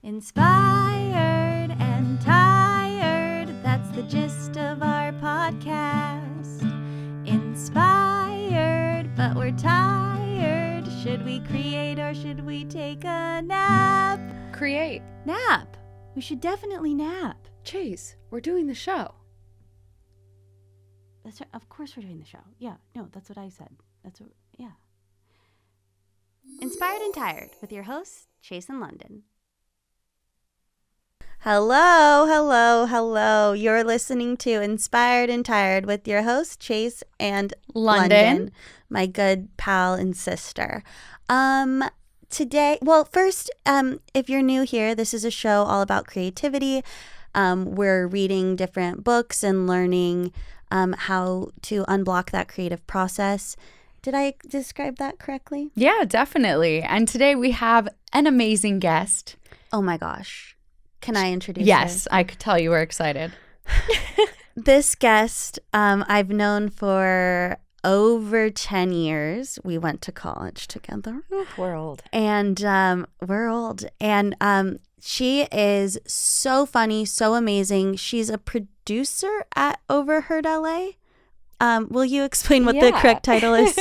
Inspired and tired, that's the gist of our podcast. Inspired, but we're tired. Should we create or should we take a nap? Create. Nap. We should definitely nap. Chase, we're doing the show. That's right. Of course we're doing the show. Yeah, no, that's what I said. Yeah. Inspired and Tired with your hosts, Chase and London. Hello. You're listening to Inspired and Tired with your host, Chase and London, my good pal and sister. Today, first, if you're new here, this is a show all about creativity. We're reading different books and learning how to unblock that creative process. Did I describe that correctly? Yeah, definitely. And today we have an amazing guest. Oh my gosh. Can I introduce her? Yes, I could tell you were excited. This guest I've known for over 10 years. We went to college together. We're old. And we're old. And she is so funny, so amazing. She's a producer at Overheard LA. Will you explain what the correct title is?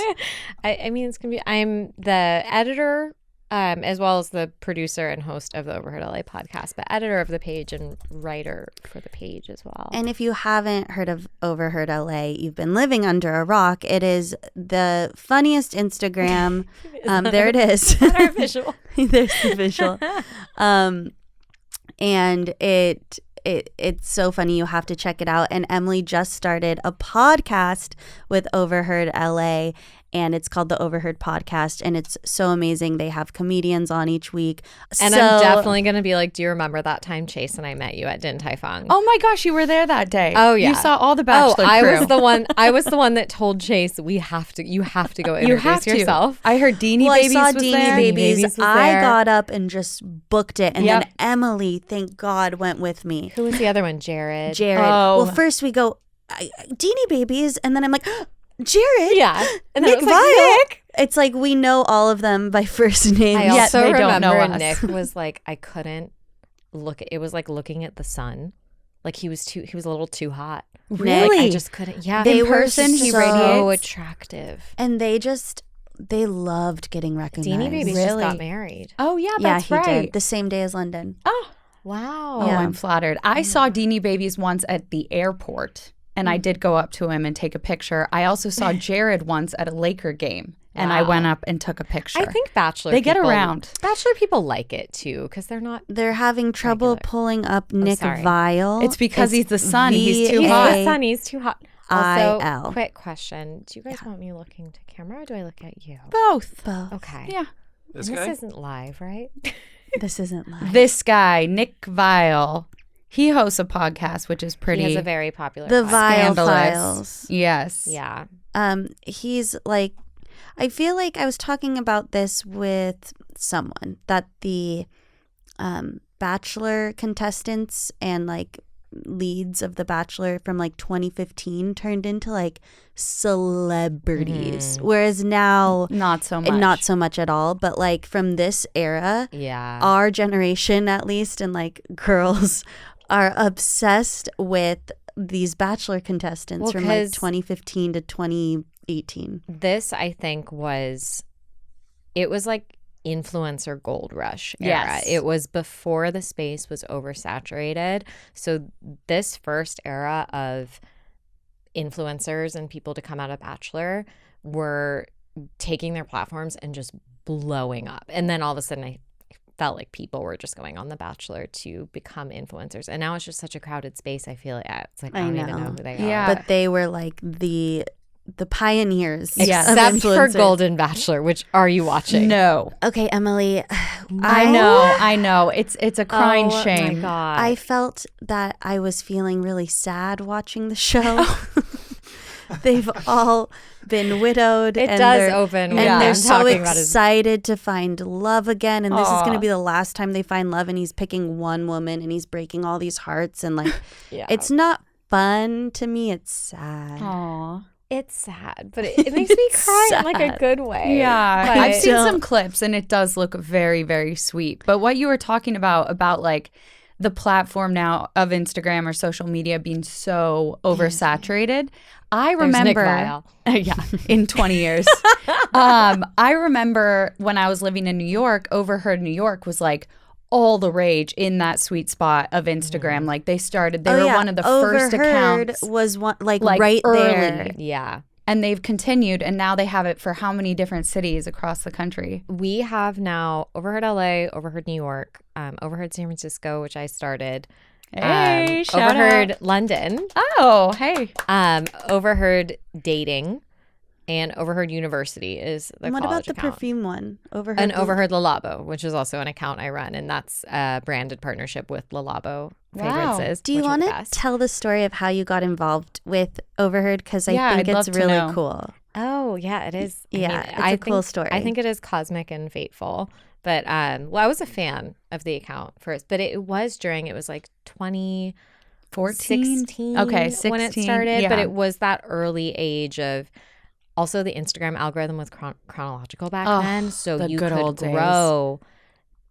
I mean, it's going to be, I'm the editor as well as the producer and host of the Overheard LA podcast, but editor of the page and writer for the page as well. And if you haven't heard of Overheard LA, you've been living under a rock. It is the funniest Instagram. There it is. Our visual. There's the visual. And it's so funny. You have to check it out. And Emily just started a podcast with Overheard LA, and it's called the Overheard Podcast, and it's so amazing. They have comedians on each week. And I'm definitely going to be like, do you remember that time Chase and I met you at Din Tai Fung? Oh my gosh, you were there that day. Oh yeah. You saw all the Bachelor crew. I was the one that told Chase, you have to go introduce yourself. I heard Deanie Babies I saw was Deanie there. Babies. I got up and just booked it. And then Emily, thank God, went with me. Who was the other one? Jared. Oh. Well, first we go, Deanie Babies, and then I'm like, Jared. Yeah. And then Nick it was like, Viall. Nick. It's like we know all of them by first name. I also they don't know remember us. Nick was like, I couldn't look. It was like looking at the sun. Like he was a little too hot. Really? Like I just couldn't. Yeah. They in were person, he so radiates attractive. And they loved getting recognized. Deanie Babies just got married. Oh yeah, Yeah, that's he right. did. The same day as London. Oh, Wow. oh, I'm flattered. I saw Deanie Babies once at the airport, and I did go up to him and take a picture. I also saw Jared once at a Laker game, and I went up and took a picture. I think Bachelor They get people, around. Bachelor people like it too because they're not. They're having trouble pulling up Nick sorry. Viall. It's because he's the son. He's too He's hot. the sun. He's too hot. Also, IL. quick question: do you guys want me looking to camera, or do I look at you? Both. Okay. Yeah. This isn't live, right? This isn't live. This guy, Nick Viall, he hosts a podcast, which is pretty He has a very popular. The podcast. Viall scandalous. Files. Yes. Yeah. He's like, I feel like I was talking about this with someone, that the Bachelor contestants and like leads of the Bachelor from like 2015 turned into like celebrities, whereas now Not so much. not so much at all. But like from this era, Yeah. our generation at least, and like girls are obsessed with these Bachelor contestants Well, from like 'cause 2015 to 2018. This, I think, was like influencer gold rush era. Yes. It was before the space was oversaturated. So this first era of influencers and people to come out of Bachelor were taking their platforms and just blowing up. And then all of a sudden I felt like people were just going on The Bachelor to become influencers. And now it's just such a crowded space. I feel like it's like I don't even know who they are. Yeah. But they were like the pioneers. Yes. of Except for influencers. Golden Bachelor, which are you watching? No. Okay, Emily. I know. It's a crying Oh shame. my God. I felt that I was feeling really sad watching the show. They've all been widowed. It and does they're- open And when they're I'm so talking about his. excited to find love again. And this is going Aw. to be the last time they find love. And he's picking one woman and he's breaking all these hearts. And like, Yeah. it's not fun to me. It's sad. Aw. It's sad, but it makes me cry in like a good way. Yeah, But I've seen some clips and it does look very, very sweet. But what you were talking about like the platform now of Instagram or social media being so oversaturated, I remember, yeah, in 20 years, I remember when I was living in New York, Overheard New York was like all the rage in that sweet spot of Instagram. Like they were one of the first Overheard accounts. was one like right early. there. Yeah. And they've continued, and now they have it for how many different cities across the country? We have now Overheard LA, Overheard New York, Overheard San Francisco, which I started. Hey, shout Overheard out. London. Oh, hey. Overheard Dating, and Overheard University is the And what college about the account. perfume one? Overheard. And Overheard Le Labo, which is also an account I run, and that's a branded partnership with Le Labo Fragrances. Do you want to tell the story of how you got involved with Overheard? Because I think it's really cool. Oh, yeah, it is. It's a cool story. I think it is cosmic and fateful. But well, I was a fan of the account first, but it was like 2014, okay, 16 when it started. Yeah. But it was that early age of also the Instagram algorithm was chronological back then, so you could grow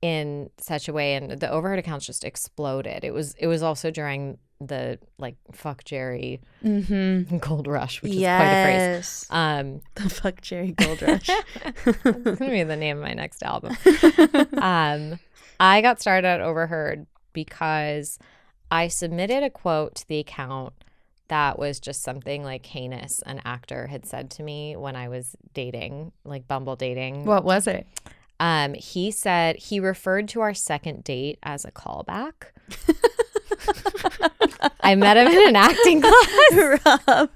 in such a way, and the Overheard accounts just exploded. It was also during the like fuck Jerry gold rush, which is quite a phrase. The fuck Jerry gold rush. It's gonna be the name of my next album. I got started at Overheard because I submitted a quote to the account that was just something like heinous an actor had said to me when I was dating, like Bumble dating. What was it? He said he referred to our second date as a callback. I met him in an acting class. Rob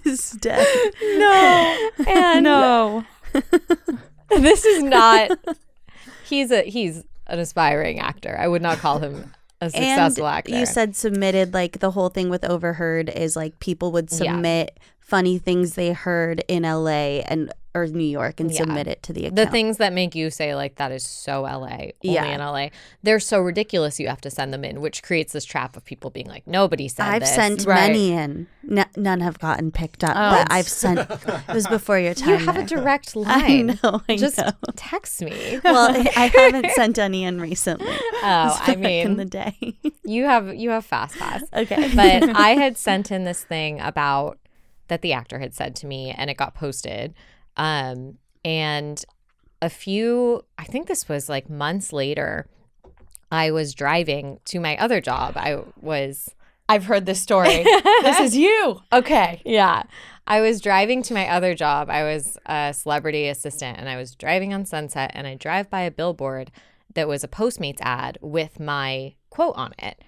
is dead. No. And No. this is not he's an aspiring actor. I would not call him a successful actor. You said submitted, like the whole thing with Overheard is like people would submit funny things they heard in LA or New York and submit it to the account. The things that make you say like that is so LA, only in LA. They're so ridiculous you have to send them in, which creates this trap of people being like, nobody said this. I've sent many in. None have gotten picked up, but I've sent. It was before your time. You have a direct line. I Just know. text me. Well, I haven't sent any in recently. Oh, I Back in the mean, day. you have fast pass. Okay. But I had sent in this thing about that the actor had said to me, and it got posted. And I think this was like months later, I was driving to my other job. I've heard this story. This is you. Okay. Yeah. I was driving to my other job. I was a celebrity assistant, and I was driving on Sunset, and I drive by a billboard that was a Postmates ad with my quote on it.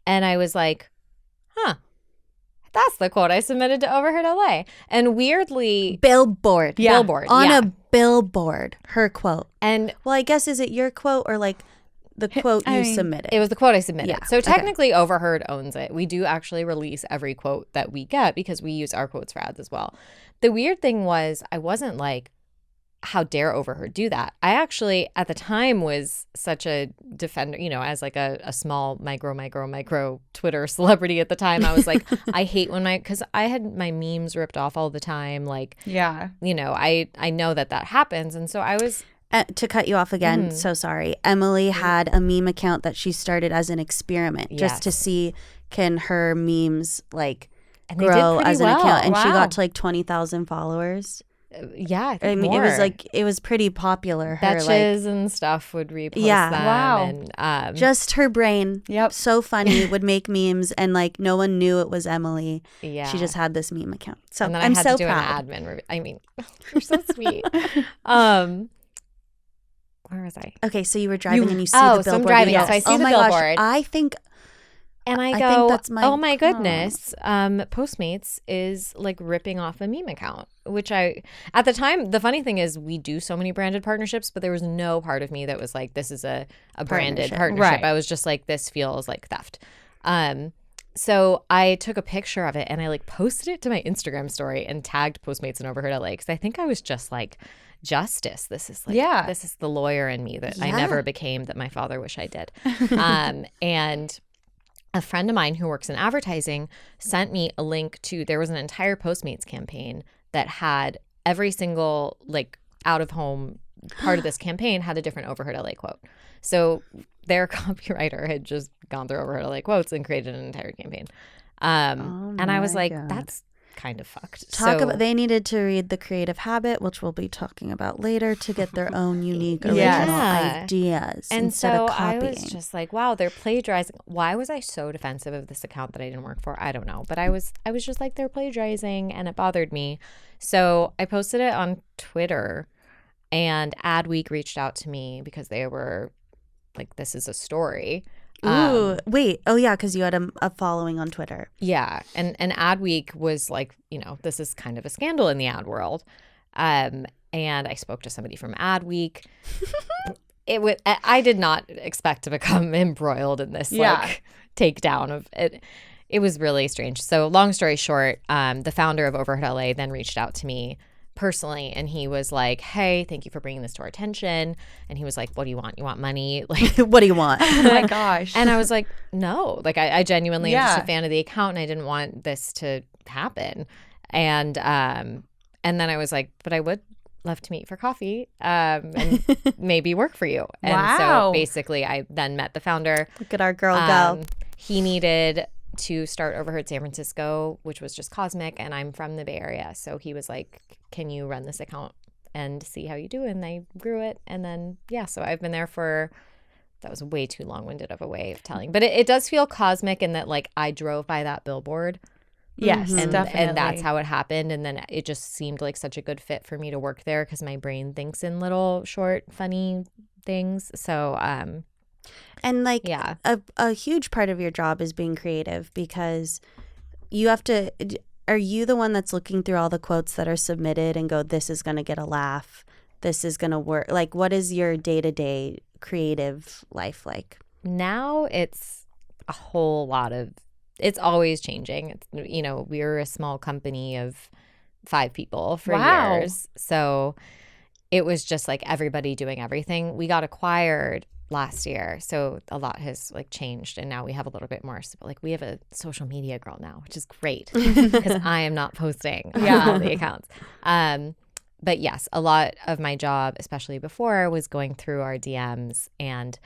And I was like, that's the quote I submitted to Overheard LA. And weirdly, Billboard. Billboard. On a billboard, her quote. And well, I guess, is it your quote or like the quote submitted? It was the quote I submitted. Yeah. So technically Overheard owns it. We do actually release every quote that we get because we use our quotes for ads as well. The weird thing was I wasn't like, how dare Overheard do that? I actually, at the time, was such a defender, as like a small micro Twitter celebrity at the time. I was like, I hate because I had my memes ripped off all the time. Like, I know that happens. And so I was... to cut you off again, so sorry. Emily had a meme account that she started as an experiment just to see can her memes like grow as an account. And she got to like 20,000 followers. Yeah, I mean, more. It was pretty popular. Her Betches and stuff would repost them. Wow. And just her brain. Yep. So funny. Would make memes, and like no one knew it was Emily. Yeah. She just had this meme account. So and then I'm I had so to do proud. an admin. I mean, you're so sweet. Where was I? Okay, so you were driving and you see the billboard. So I'm driving. So I see the billboard. Gosh, and I go, think that's oh my goodness, Postmates is like ripping off a meme account, which at the time, the funny thing is we do so many branded partnerships, but there was no part of me that was like, this is a branded partnership. Right. I was just like, this feels like theft. So I took a picture of it and I like posted it to my Instagram story and tagged Postmates and Overheard LA because I think I was just like, justice. This is like, this is the lawyer in me that I never became that my father wished I did. And a friend of mine who works in advertising sent me a link to, there was an entire Postmates campaign that had every single like out of home part of this campaign had a different Overheard LA quote. So their copywriter had just gone through Overheard LA quotes and created an entire campaign. And I was like, that's kind of fucked. They needed to read The Creative Habit, which we'll be talking about later, to get their own unique original ideas and instead so of copying. I was just like, wow, they're plagiarizing. Why was I so defensive of this account that I didn't work for? I don't know. But I was just like, they're plagiarizing, and it bothered me. So I posted it on Twitter, and Adweek reached out to me because they were like, this is a story. Ooh, wait. Oh, yeah, because you had a following on Twitter. Yeah. And Adweek was like, this is kind of a scandal in the ad world. And I spoke to somebody from Adweek. I did not expect to become embroiled in this like takedown of it. It was really strange. So long story short, the founder of Overheard LA then reached out to me personally, and he was like, hey, thank you for bringing this to our attention. And he was like, what do you want? You want money? Like, what do you want? Oh my gosh. And I was like, no, like I genuinely am just a fan of the account, and I didn't want this to happen. And then I was like, but I would love to meet for coffee and maybe work for you. And so basically I then met the founder. Look at our girl go. He needed to start Overheard San Francisco, which was just cosmic, and I'm from the Bay Area. So he was like, can you run this account and see how you do? And I grew it. And then, so I've been there for, that was way too long-winded of a way of telling. But it does feel cosmic in that, like, I drove by that billboard. Yes, definitely. And that's how it happened. And then it just seemed like such a good fit for me to work there because my brain thinks in little, short, funny things. So, and like a huge part of your job is being creative because you have to, are you the one that's looking through all the quotes that are submitted and go, this is going to get a laugh, this is going to work? Like, what is your day-to-day creative life like? Now it's a whole lot of, it's always changing. It's, we were a small company of 5 people for years. So it was just like everybody doing everything. We got acquired last year, so a lot has like changed, and now we have a little bit more. Like we have a social media girl now, which is great because I am not posting on all the accounts. But yes, a lot of my job, especially before, was going through our DMs, and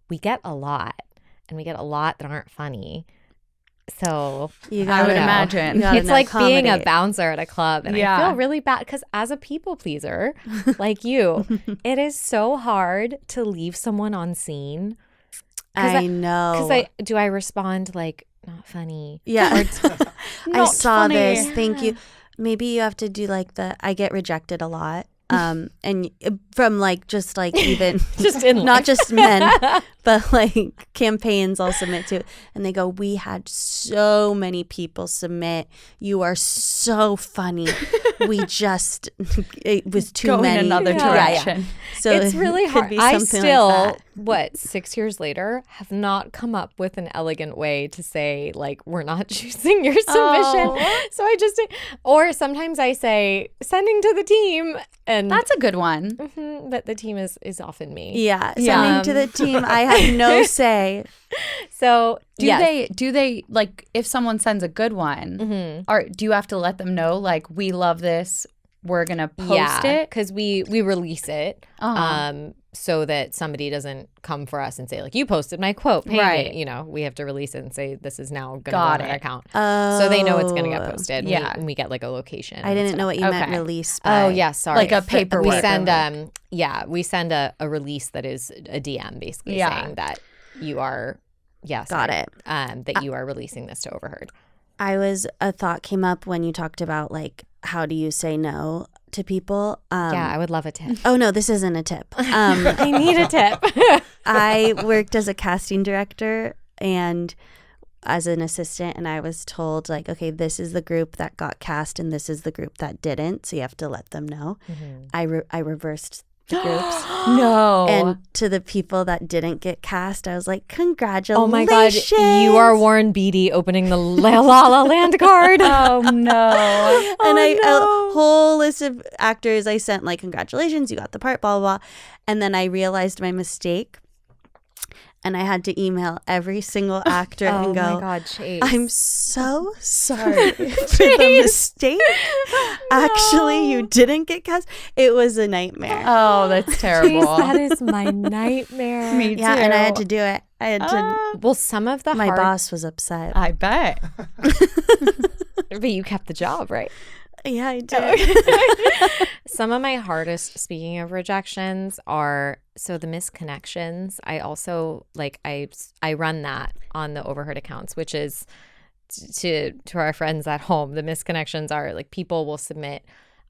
we get a lot that aren't funny. So I would imagine it's like being a bouncer at a club, and I feel really bad because as a people pleaser like you, it is so hard to leave someone on scene. I know. Because do I respond like not funny? Yeah, I saw funny. this. Thank you. Maybe you have to do like I get rejected a lot. And from like just like even just in not just men, but like campaigns I'll submit to, and they go, we had so many people submit. You are so funny. We just it was too Go many. in another direction. So it's really it could hard. be I something still, like that. 6 years later, have not come up with an elegant way to say like we're not choosing your submission. So I just, or sometimes I say sending to the team, and that's a good one. But the team is often me. Yeah, sending to the team. I have no say. So do they like if someone sends a good one, or do you have to let them know like we love this, we're gonna post it? Because we release it so that somebody doesn't come for us and say like you posted my quote, pay me. We have to release it and say this is now gonna go on our account. So they know it's gonna get posted. And we get like a location. I didn't know what you meant release by. Oh yeah, sorry. Like a paperwork. We send a release that is a DM basically saying that you are that you are releasing this to Overheard. A thought came up when you talked about like how do you say no to people. I would love a tip. Oh no, this isn't a tip. I need a tip. I worked as a casting director and as an assistant, and I was told like, okay, this is the group that got cast and this is the group that didn't, so you have to let them know. I reversed the groups. No. And to the people that didn't get cast, I was like, congratulations. Oh my God, you are Warren Beatty opening the La La Land card. Oh no. And a whole list of actors I sent like, congratulations, you got the part, blah, blah, blah. And then I realized my mistake. and I had to email every single actor and go, "Oh my God, Chase, I'm so sorry for the mistake. Actually, you didn't get cast. It was a nightmare. Oh, that's terrible. Chase, that is my nightmare." Me too. Yeah, and I had to do it. I had to. Well, some of the My boss was upset. I bet. but you kept the job, right? Yeah, I did. Some of my hardest, speaking of rejections, are the misconnections. I also I run that on the Overheard accounts, which is to our friends at home. The misconnections are like people will submit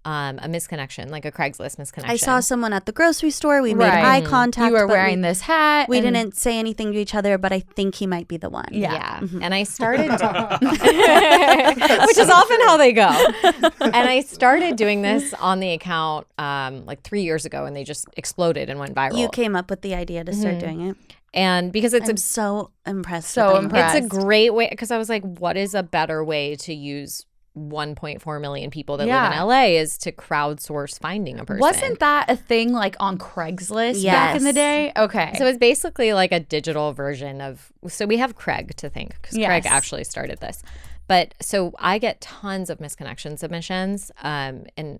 a misconnection, like a Craigslist misconnection. I saw someone at the grocery store. We made Right. eye contact. You were but wearing this hat. We and- didn't say anything to each other, but I think he might be the one. Yeah. And I started, which is often how they go. And I started doing this on the account like 3 years ago, and they just exploded and went viral. You came up with the idea to start doing it. And because it's I'm so impressed. So with that. impressed. it's a great way, because I was like, what is a better way to use 1.4 million people that live in LA is to crowdsource finding a person. Wasn't that a thing like on Craigslist back Yes. in the day? Okay. So it's basically like a digital version of, so we have Craig to thank, because Craig Yes. actually started this. But so I get tons of misconnection submissions, and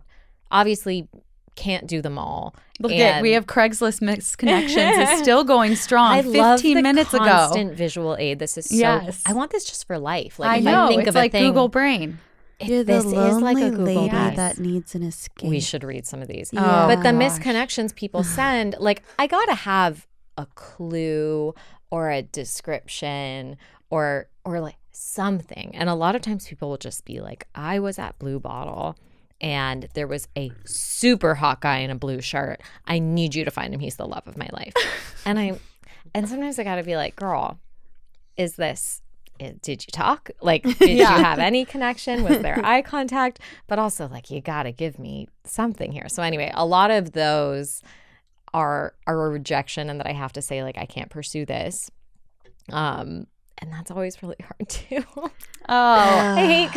obviously can't do them all. Look at, we have Craigslist misconnections. It's still going strong. I 15 love the minutes ago. constant visual aid. This is so, Yes. I want this just for life. Like I if know. I think It's of like a thing, Google Brain. You're the this is like a lonely Google lady Doc. that needs an escape. We should read some of these. Yeah. But the gosh. misconnections people send, like, I gotta have a clue or a description or like something. And a lot of times people will just be like, I was at Blue Bottle and there was a super hot guy in a blue shirt. I need you to find him. He's the love of my life. And sometimes I gotta be like, girl, is this, did you talk? Like, did you have any connection? Was there eye contact? But also, like, you got to give me something here. So anyway, a lot of those are a rejection, and that I have to say, like, I can't pursue this. And that's always really hard too. I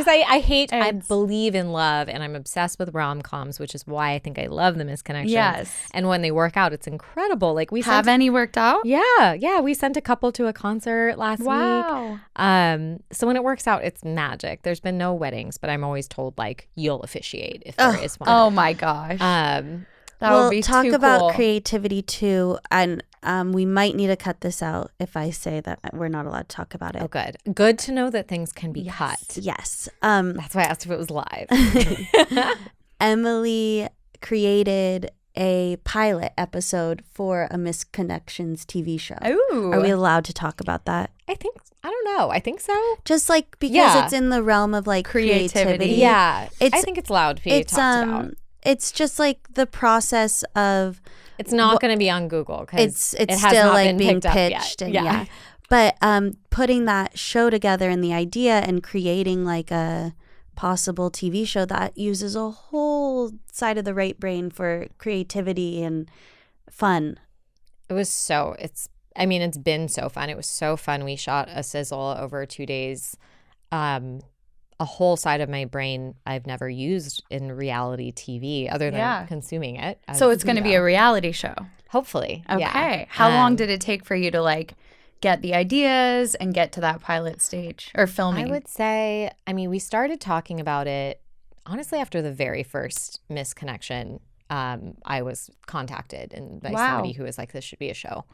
believe in love, and I'm obsessed with rom-coms, which is why I think I love the misconnections. Yes. And when they work out, it's incredible. Like we Have any worked out? Yeah. We sent a couple to a concert last week. Wow. So when it works out, it's magic. There's been no weddings, but I'm always told, like, you'll officiate if there is one. Oh my gosh. That we'll would be talk too about cool. creativity too, and we might need to cut this out if I say that we're not allowed to talk about it. Oh, good. Good to know that things can be cut. Yes. That's why I asked if it was live. Emily created a pilot episode for a Misconnections TV show. Ooh. Are we allowed to talk about that? I don't know. I think so. Just like because Yeah. it's in the realm of like creativity. Yeah. It's- I think it's allowed to be It's talked about. it's just like the process of It's not going to be on Google because it's it has still not like been being picked up yet. pitched and yeah. But putting that show together and the idea and creating like a possible TV show that uses a whole side of the right brain for creativity and fun. It was so, it's been so fun. It was so fun. We shot a sizzle over 2 days. A whole side of my brain I've never used in reality TV other than consuming it. So it's going to be a reality show. Hopefully. Okay. Yeah. How long did it take for you to like get the ideas and get to that pilot stage or filming? I would say, we started talking about it, honestly, after the very first misconnection. I was contacted by somebody who was like, this should be a show.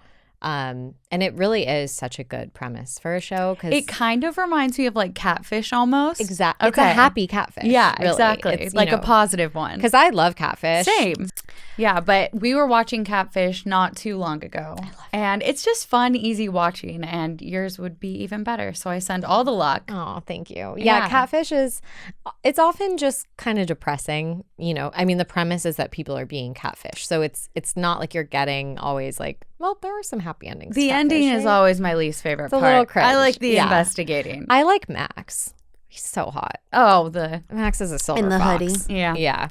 And it really is such a good premise for a show because it kind of reminds me of like Catfish almost. Exactly. Okay. It's a happy catfish. Yeah, really. exactly. It's like a positive one. Because I love Catfish. Same. Yeah, but we were watching Catfish not too long ago. And it's just fun, easy watching, and yours would be even better. So I send all the luck. Oh, thank you. Yeah. Yeah, Catfish it's often just kind of depressing. The premise is that people are being catfish. So it's not like you're getting always like, well, there are some happy endings. The to ending Catfish, is right? always my least favorite It's a part. little cringe. I like the Yeah. investigating. I like Max. He's so hot. Oh, Max is a silver In the fox. hoodie. yeah. Yeah.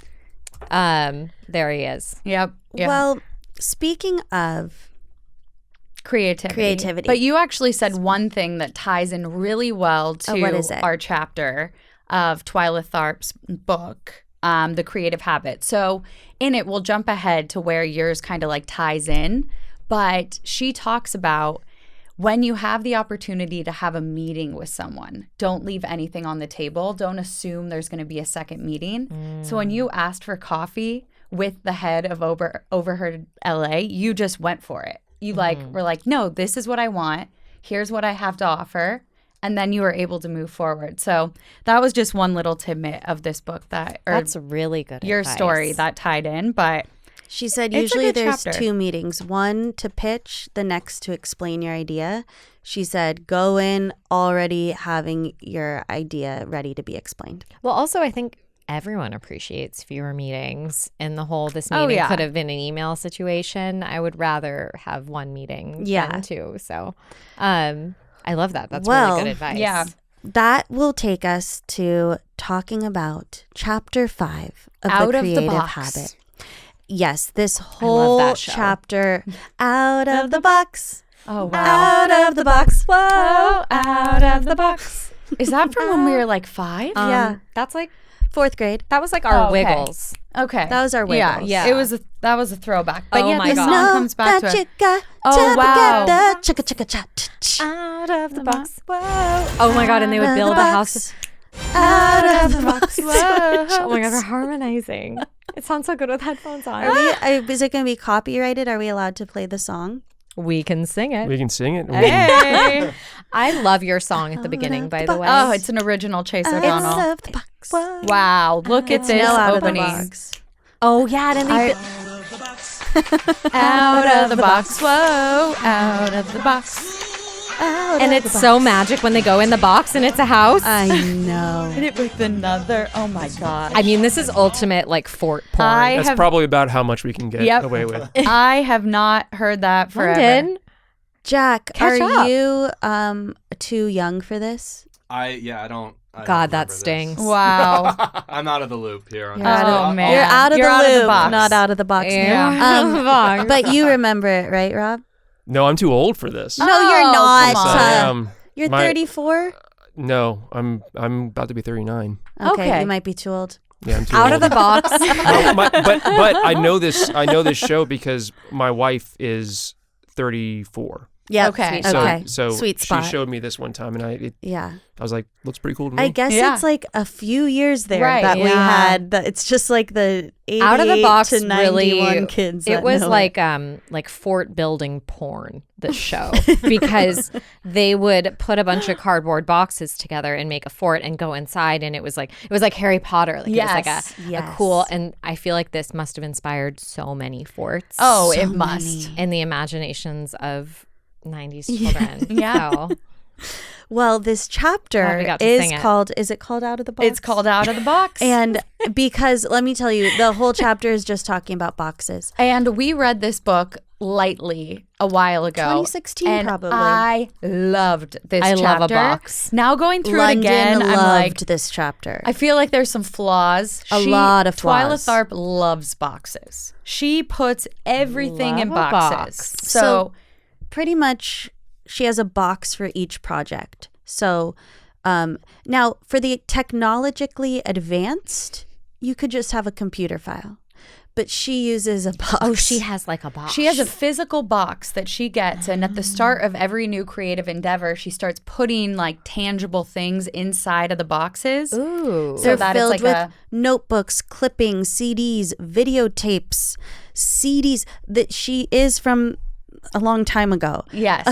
There he is. Yep. Yeah. Well, speaking of Creativity. But you actually said one thing that ties in really well to what is it? our chapter of Twyla Tharp's book, The Creative Habit. So in it, we'll jump ahead to where yours kind of like ties in. But she talks about when you have the opportunity to have a meeting with someone, don't leave anything on the table. Don't assume there's going to be a second meeting. So when you asked for coffee with the head of Overheard LA, you just went for it. You were like, no, this is what I want. Here's what I have to offer. And then you were able to move forward. So that was just one little tidbit of this book that's really good your advice. Story that tied in. But she said it's usually there's chapter. 2 meetings, one to pitch, the next to explain your idea. She said go in already having your idea ready to be explained. Well, also, I think everyone appreciates fewer meetings, and the whole this meeting could have been an email situation. I would rather have one meeting than 2. So I love that. That's really good advice. Yeah. That will take us to talking about chapter 5 of Out the of the creative box. habit. Yes, this love whole that show. chapter, out of the box. Oh, wow. Out of the box. Whoa, out of the box. Is that from when we were like 5? Yeah. That's like 4th grade. that was like our okay. Wiggles. Okay. That was our Wiggles. Yeah. That was a throwback. But Oh yeah, my the God. song comes back to that it. you got Oh, to wow. get the chicka chicka cha. Out of the box. Whoa. Oh my God! And they would Out of build the a box. house. Out of the box. Oh my God! We're harmonizing. It sounds so good with headphones on. Is it going to be copyrighted? Are we allowed to play the song? We can sing it. We can sing it. Hey. I love your song at the beginning, by the way. Oh, it's an original Chase O'Donnell. Out of the box. Wow, look at It's this no out of the opening. box. Oh yeah, and then Out of the box, whoa, out of the box. and it's so magic when they go in the box and it's a house. I know. Hit it with another. Oh my God. I mean, this is ultimate like fort porn. That's probably about how much we can get away with. I have not heard that forever. London. Jack, Catch are up. you too young for this? I don't. I God, don't that remember this. stings. Wow. I'm out of the loop here. You're out of, man. You're out of You're the out of the loop, box. not out of the box. Yeah. But you remember it, right, Rob? No, I'm too old for this. No, you're Oh, not. come on. Yes, I am. You're My- 34? No, I'm about to be 39. Okay. You might be too old. Yeah, I'm too Out old. of the box. No, but I know this. I know this show because my wife is 34. Yeah. Okay. So, Okay. so Sweet spot. she showed me this one time, and I was like, looks pretty cool to me. I guess Yeah. it's like a few years there Right, that we yeah. had. It's just like the 88 Out of the box to 91 really kids. It that was know like fort building porn, this show, because they would put a bunch of cardboard boxes together and make a fort and go inside, and it was like Harry Potter. Like Yes. it was like a cool, and I feel like this must have inspired so many forts. Oh, So it must. in the imaginations of 90s children. Yeah. So, Well, this chapter we got to is sing it. called, is it called Out of the Box? It's called Out of the Box. And because, let me tell you, the whole chapter is just talking about boxes. And we read this book lightly a while ago. 2016 and probably. I loved this I chapter. love a box. Now going through London it again, I'm like, loved this chapter. I feel like there's some flaws. A lot of Twyla flaws. Tharp loves boxes. She puts everything in Love a boxes. box. So pretty much she has a box for each project. So now for the technologically advanced, you could just have a computer file. But she uses a box. oh, she has like a box. she has a physical box that she gets, and at the start of every new creative endeavor, she starts putting like tangible things inside of the boxes. Ooh. So They're that it's filled like with a notebooks, clippings, CDs, videotapes, CDs that she is from a long time ago. yes.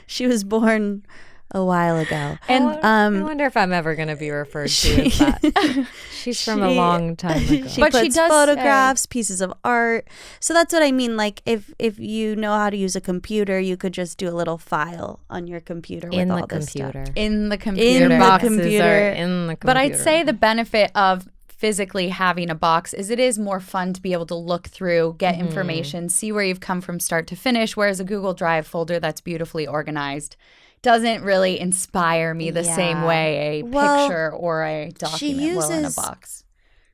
She was born a while ago. And I wonder if I'm ever going to be referred to as that. She's from a long time ago. She But puts she does photographs, pieces of art. So that's what I mean. Like if you know how to use a computer, you could just do a little file on your computer with in all the this stuff. computer. in the computer. the Boxes computer. are in the computer. But I'd say the benefit of physically having a box is it is more fun to be able to look through, get information, see where you've come from start to finish, whereas a Google Drive folder that's beautifully organized doesn't really inspire me the same Yeah. way a Well, picture or a document will in a uses box.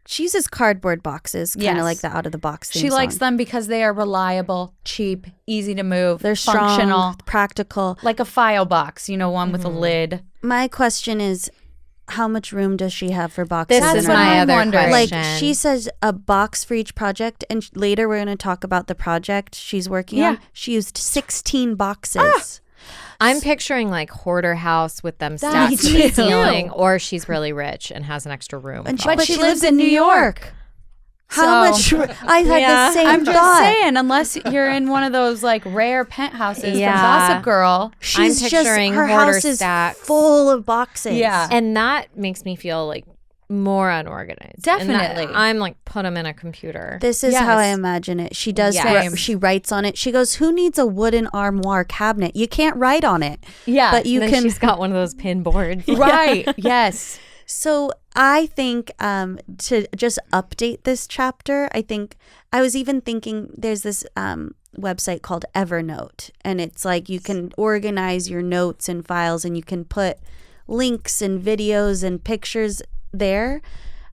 She uses cardboard boxes, kind of Yes. like the out of the box theme She likes song. them because they are reliable, cheap, easy to move, They're functional, strong, practical. like a file box, one with a lid. My question is, how much room does she have for boxes? This in is her my house? other wondering. Like question. she says a box for each project, and later we're going to talk about the project she's working Yeah. on. She used 16 boxes. I'm picturing like hoarder house with them Me stacked to the too. ceiling, or she's really rich and has an extra room. And probably. but she lives in New York. How So- much? I had Yeah. the same I'm just thought. saying, unless you're in one of those like rare penthouses Yeah. from Gossip Girl. She's I'm just picturing her hoarder house is stacks. full of boxes. Yeah. And that makes me feel like more unorganized. And that- Definitely. I'm like, put them in a computer. This is how I Yes. imagine it. She does. Yes. She writes on it. She goes, "Who needs a wooden armoire cabinet? You can't write on it, Yeah. but you and then can." she's got one of those pin boards. Right. Yes. So I think to just update this chapter, I think I was even thinking there's this website called Evernote, and it's like you can organize your notes and files, and you can put links and videos and pictures there.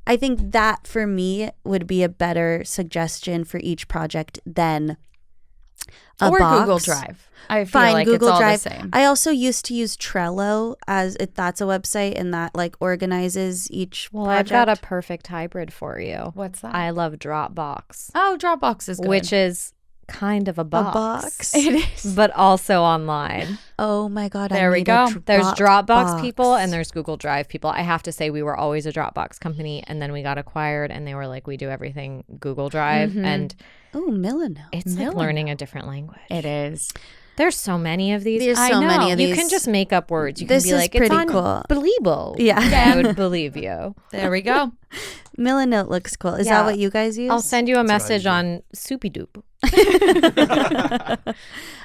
I think that for me would be a better suggestion for each project than a or box. Google Drive. I feel Fine, like Google it's all Drive. the same. I also used to use Trello as if that's a website and that like organizes each Well, project. I've got a perfect hybrid for you. What's that? I love Dropbox, Oh, Dropbox is good. which is kind of a box. it is. But also online. Oh my god! There I we need go. A There's Dropbox people box. and there's Google Drive people. I have to say, we were always a Dropbox company, and then we got acquired, and they were like, we do everything Google Drive, and Oh, Milano. it's like learning a different language. It is. There's so many of these. There's I so many know. of You these. can just make up words. You This can be is like, pretty it's cool. unbelievable. Yeah. I would believe you. There we go. Milanote looks cool. Is Yeah. that what you guys use? I'll send you a what I message use. on Soupy Doop.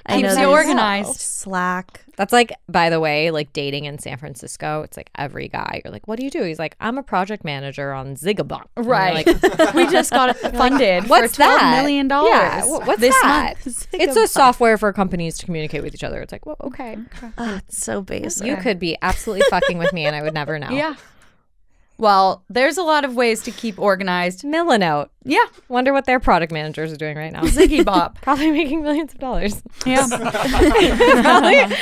I Keeps know you there's organized. Slack. That's like, by the way, like dating in San Francisco. It's like every guy. You're like, what do you do? He's like, I'm a project manager on Zigabot. And you're Right. like, We just got it funded what's for $12 that? million Yeah. What's this that? month. It's a software for companies to communicate with each other. It's like, well, okay. Oh, it's so basic. You could be absolutely fucking with me and I would never know. Yeah. Well, there's a lot of ways to keep organized. Millinote. Yeah. Wonder what their product managers are doing right now. Ziggy Bop. Probably making millions of dollars. Yeah.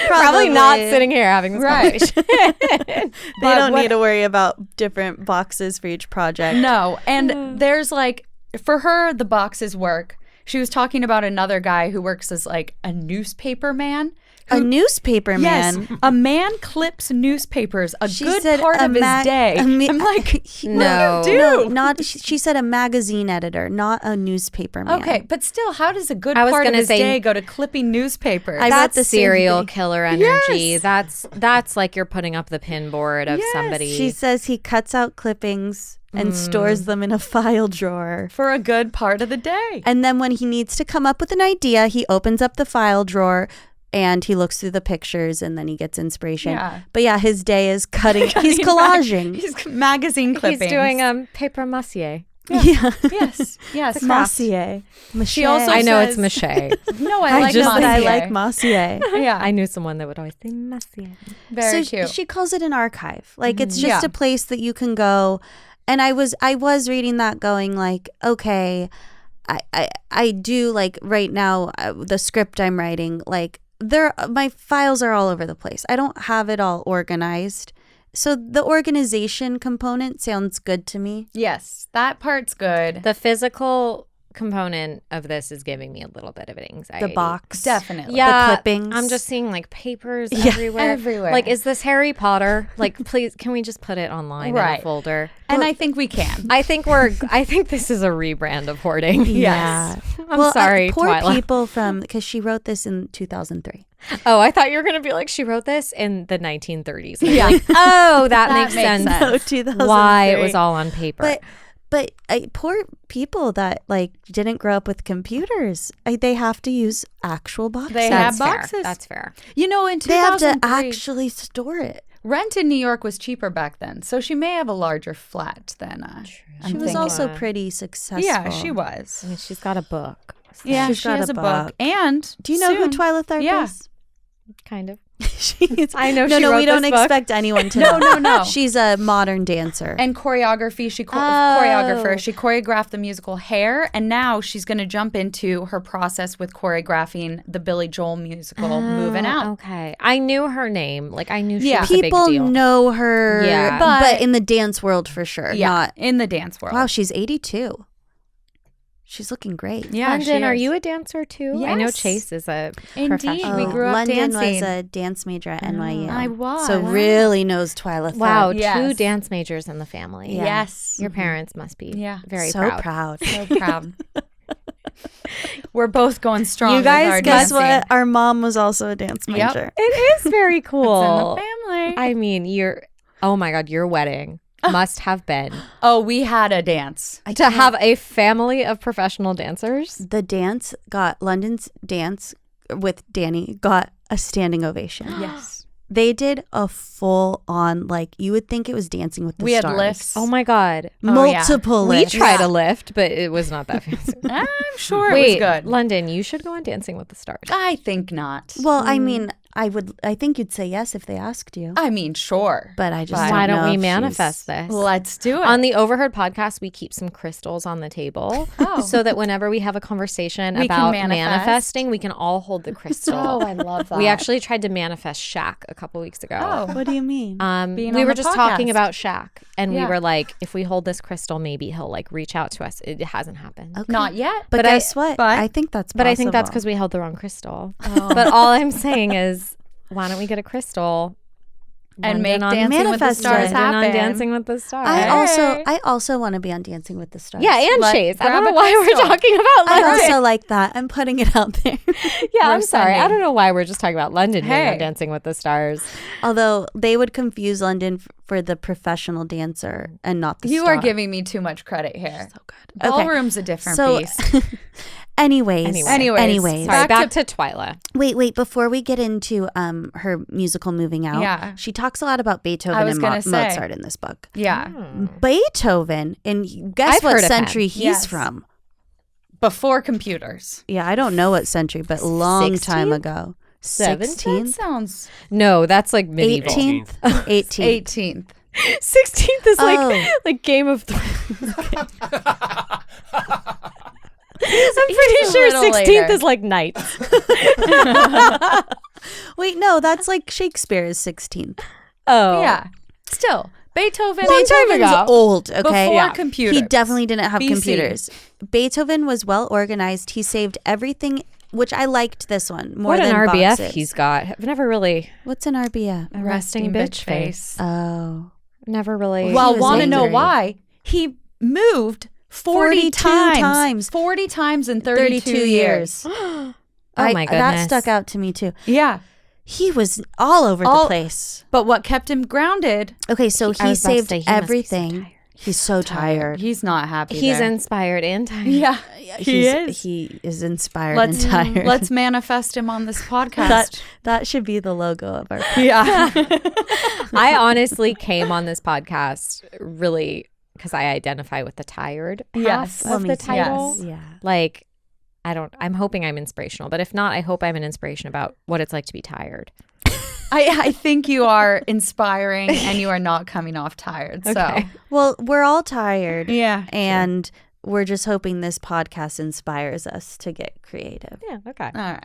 Probably not sitting here having this Right. conversation. They don't need to worry about different boxes for each project. No. And there's like, for her, the boxes work. She was talking about another guy who works as like a newspaper man. A newspaper man. Yes, a man clips newspapers a She good said part a of his day. a I'm like, No. No, not. She said a magazine editor, not a newspaper man. okay, but still, how does a good I was part of gonna his say- day go to clipping newspapers? I wrote That's the same serial thing. killer energy. Yes. That's like you're putting up the pin board of somebody. She says he cuts out clippings and stores them in a file drawer. For a good part of the day. And then when he needs to come up with an idea, he opens up the file drawer and he looks through the pictures and then he gets inspiration. Yeah. But yeah, his day is cutting. He's collaging. He's magazine He's clippings. doing paper massier. Yeah. Yes, yes. Massier. She also I know says- it's mache. No, I I like just Massier. I like Massier. Yeah, I knew someone that would always say massier. very so cute. she calls it an archive. Like it's just Yeah. a place that you can go. And I was reading that going like, okay, I do like right now the script I'm writing, like my files are all over the place. I don't have it all organized. So the organization component sounds good to me. Yes, that part's good. The physical component of this is giving me a little bit of anxiety. The box. Definitely. Yeah, The clippings. I'm just seeing like papers Yeah. everywhere. Everywhere. Like, is this Harry Potter? Like, please, can we just put it online in Right. a folder? And I think we can. I think this is a rebrand of hoarding. Yeah. I'm sorry, poor Twyla. people because she wrote this in 2003. Oh, I thought you were gonna be like, she wrote this in the 1930s. Yeah. Like, oh, that, makes makes sense. sense. Oh, 2003. Why it was all on paper. But poor people that like didn't grow up with computers, they have to use actual boxes. They That's have fair. boxes. That's fair. You know, in They have 2003, to actually store it. rent in New York was cheaper back then, so she may have a larger flat than She was also pretty successful. Yeah, she was. I mean, she's got a book. Yeah, She's she got has a a book. book. And Do you know who soon- Twyla Tharp Yeah. is? Kind of. She's, I know no, she no, wrote we don't this book. expect anyone to know. No. She's a modern dancer. And choreography, choreographer. She choreographed the musical Hair, and now she's going to jump into her process with choreographing the Billy Joel musical Moving Out. Okay. I knew her name. Like, I knew she Yeah. was a big People deal. know her, Yeah. but in the dance world for sure. Yeah, Not, in the dance world. wow, she's 82. She's looking great. Yeah, London, she are is. you a dancer too? I know Yes. Chase is a Indeed. professional. We grew up London dancing. was a dance major at NYU. I was. So really knows Twyla Wow, Third. Yes. 2 dance majors in the family. Yeah. Yes. Your parents must be very so proud. So proud. We're both going strong. You guys with our Guess dancing. what? Our mom was also a dance Yep. major. It is very It's in cool. the family. I mean, oh my God, your wedding must have been Oh, we had a dance. to have a family of professional dancers. The dance got London's dance with Danny got a standing ovation. Yes. They did a full on, like, you would think it was Dancing with the We had Stars. lifts. Oh my God. Multiple We lifts. tried a lift, but it was not that fancy. I'm sure Wait, it was good. London, you should go on Dancing with the Stars. I think not. Well, I mean, I think you'd say yes if they asked you. I mean, sure. But I just Why don't don't know we if manifest she's- this? Let's do it. On the Overheard podcast, we keep some crystals on the table so that whenever we have a conversation We can about manifest. manifesting, we can all hold the crystal. Oh, I love that. We actually tried to manifest Shaq a couple weeks ago. Oh. What do you mean? Being We on were the just talking podcast. about Shaq, and we Yeah. were like, if we hold this crystal, maybe he'll like reach out to us. It hasn't happened. Okay. Not yet. But guess what? but- I think that's But I think that's possible. because we held the wrong crystal. But all I'm saying is, why don't we get a crystal And make London on Dancing with the Manifest Stars it. London on happen. Dancing with the Stars? I also want to be on Dancing with the Stars. Yeah, and Let- Chase. I grab don't know a why we're crystal. talking about I London. also like that. I'm putting it out there. Yeah, I'm We're sorry. I sending. don't know why we're just talking about London being Hey. on Dancing with the Stars. Although they would confuse London for the professional dancer and not the You star. are giving me too much credit here. So good. Okay. Ballroom's a different So, piece. anyways. Anyways. Sorry, Back back to Twyla. Wait. Before we get into her musical Moving Out, Yeah. she talks a lot about Beethoven I was and gonna say. Mozart in this book. Yeah. Beethoven, and guess I've what heard of him. century he's Yes. from? Before computers. Yeah, I don't know what century, but long time 16th? ago. 17th? That sounds No, that's like medieval. 18th? 18th. 18th. 16th is Oh. like Game of Thrones. I'm He's pretty a sure little 16th later. is like Knights. Wait, no, that's like Shakespeare's 16th. Oh. Yeah. Still, Beethoven. Long time Beethoven's ago. old, okay? Before computers. He definitely didn't have BC. computers. Beethoven was well organized. He saved everything, which I liked this one more What than an RBF boxes. he's got. I've never really, What's an RBF? a resting bitch face. Oh. Never really. Well, was want to know angry. why? He moved 40 42 times. times. 40 times in 32 years. Oh I- my That goodness. stuck out to me too. Yeah. He was all over the place. But what kept him grounded? Okay, so I he was about to saved say, he must be so everything. tired. He's so tired. He's not happy. He's there. inspired and tired. Yeah. He is. He is inspired Let's and tired. let's manifest him on this podcast. that should be the logo of our yeah. I honestly came on this podcast really because I identify with the tired half Yes. of me the too. title. Yes. Yeah. Like, I'm hoping I'm inspirational, but if not, I hope I'm an inspiration about what it's like to be tired. I think you are inspiring and you are not coming off tired. So Okay. Well, we're all tired. yeah. And we're just hoping this podcast inspires us to get creative. Yeah, okay. All right.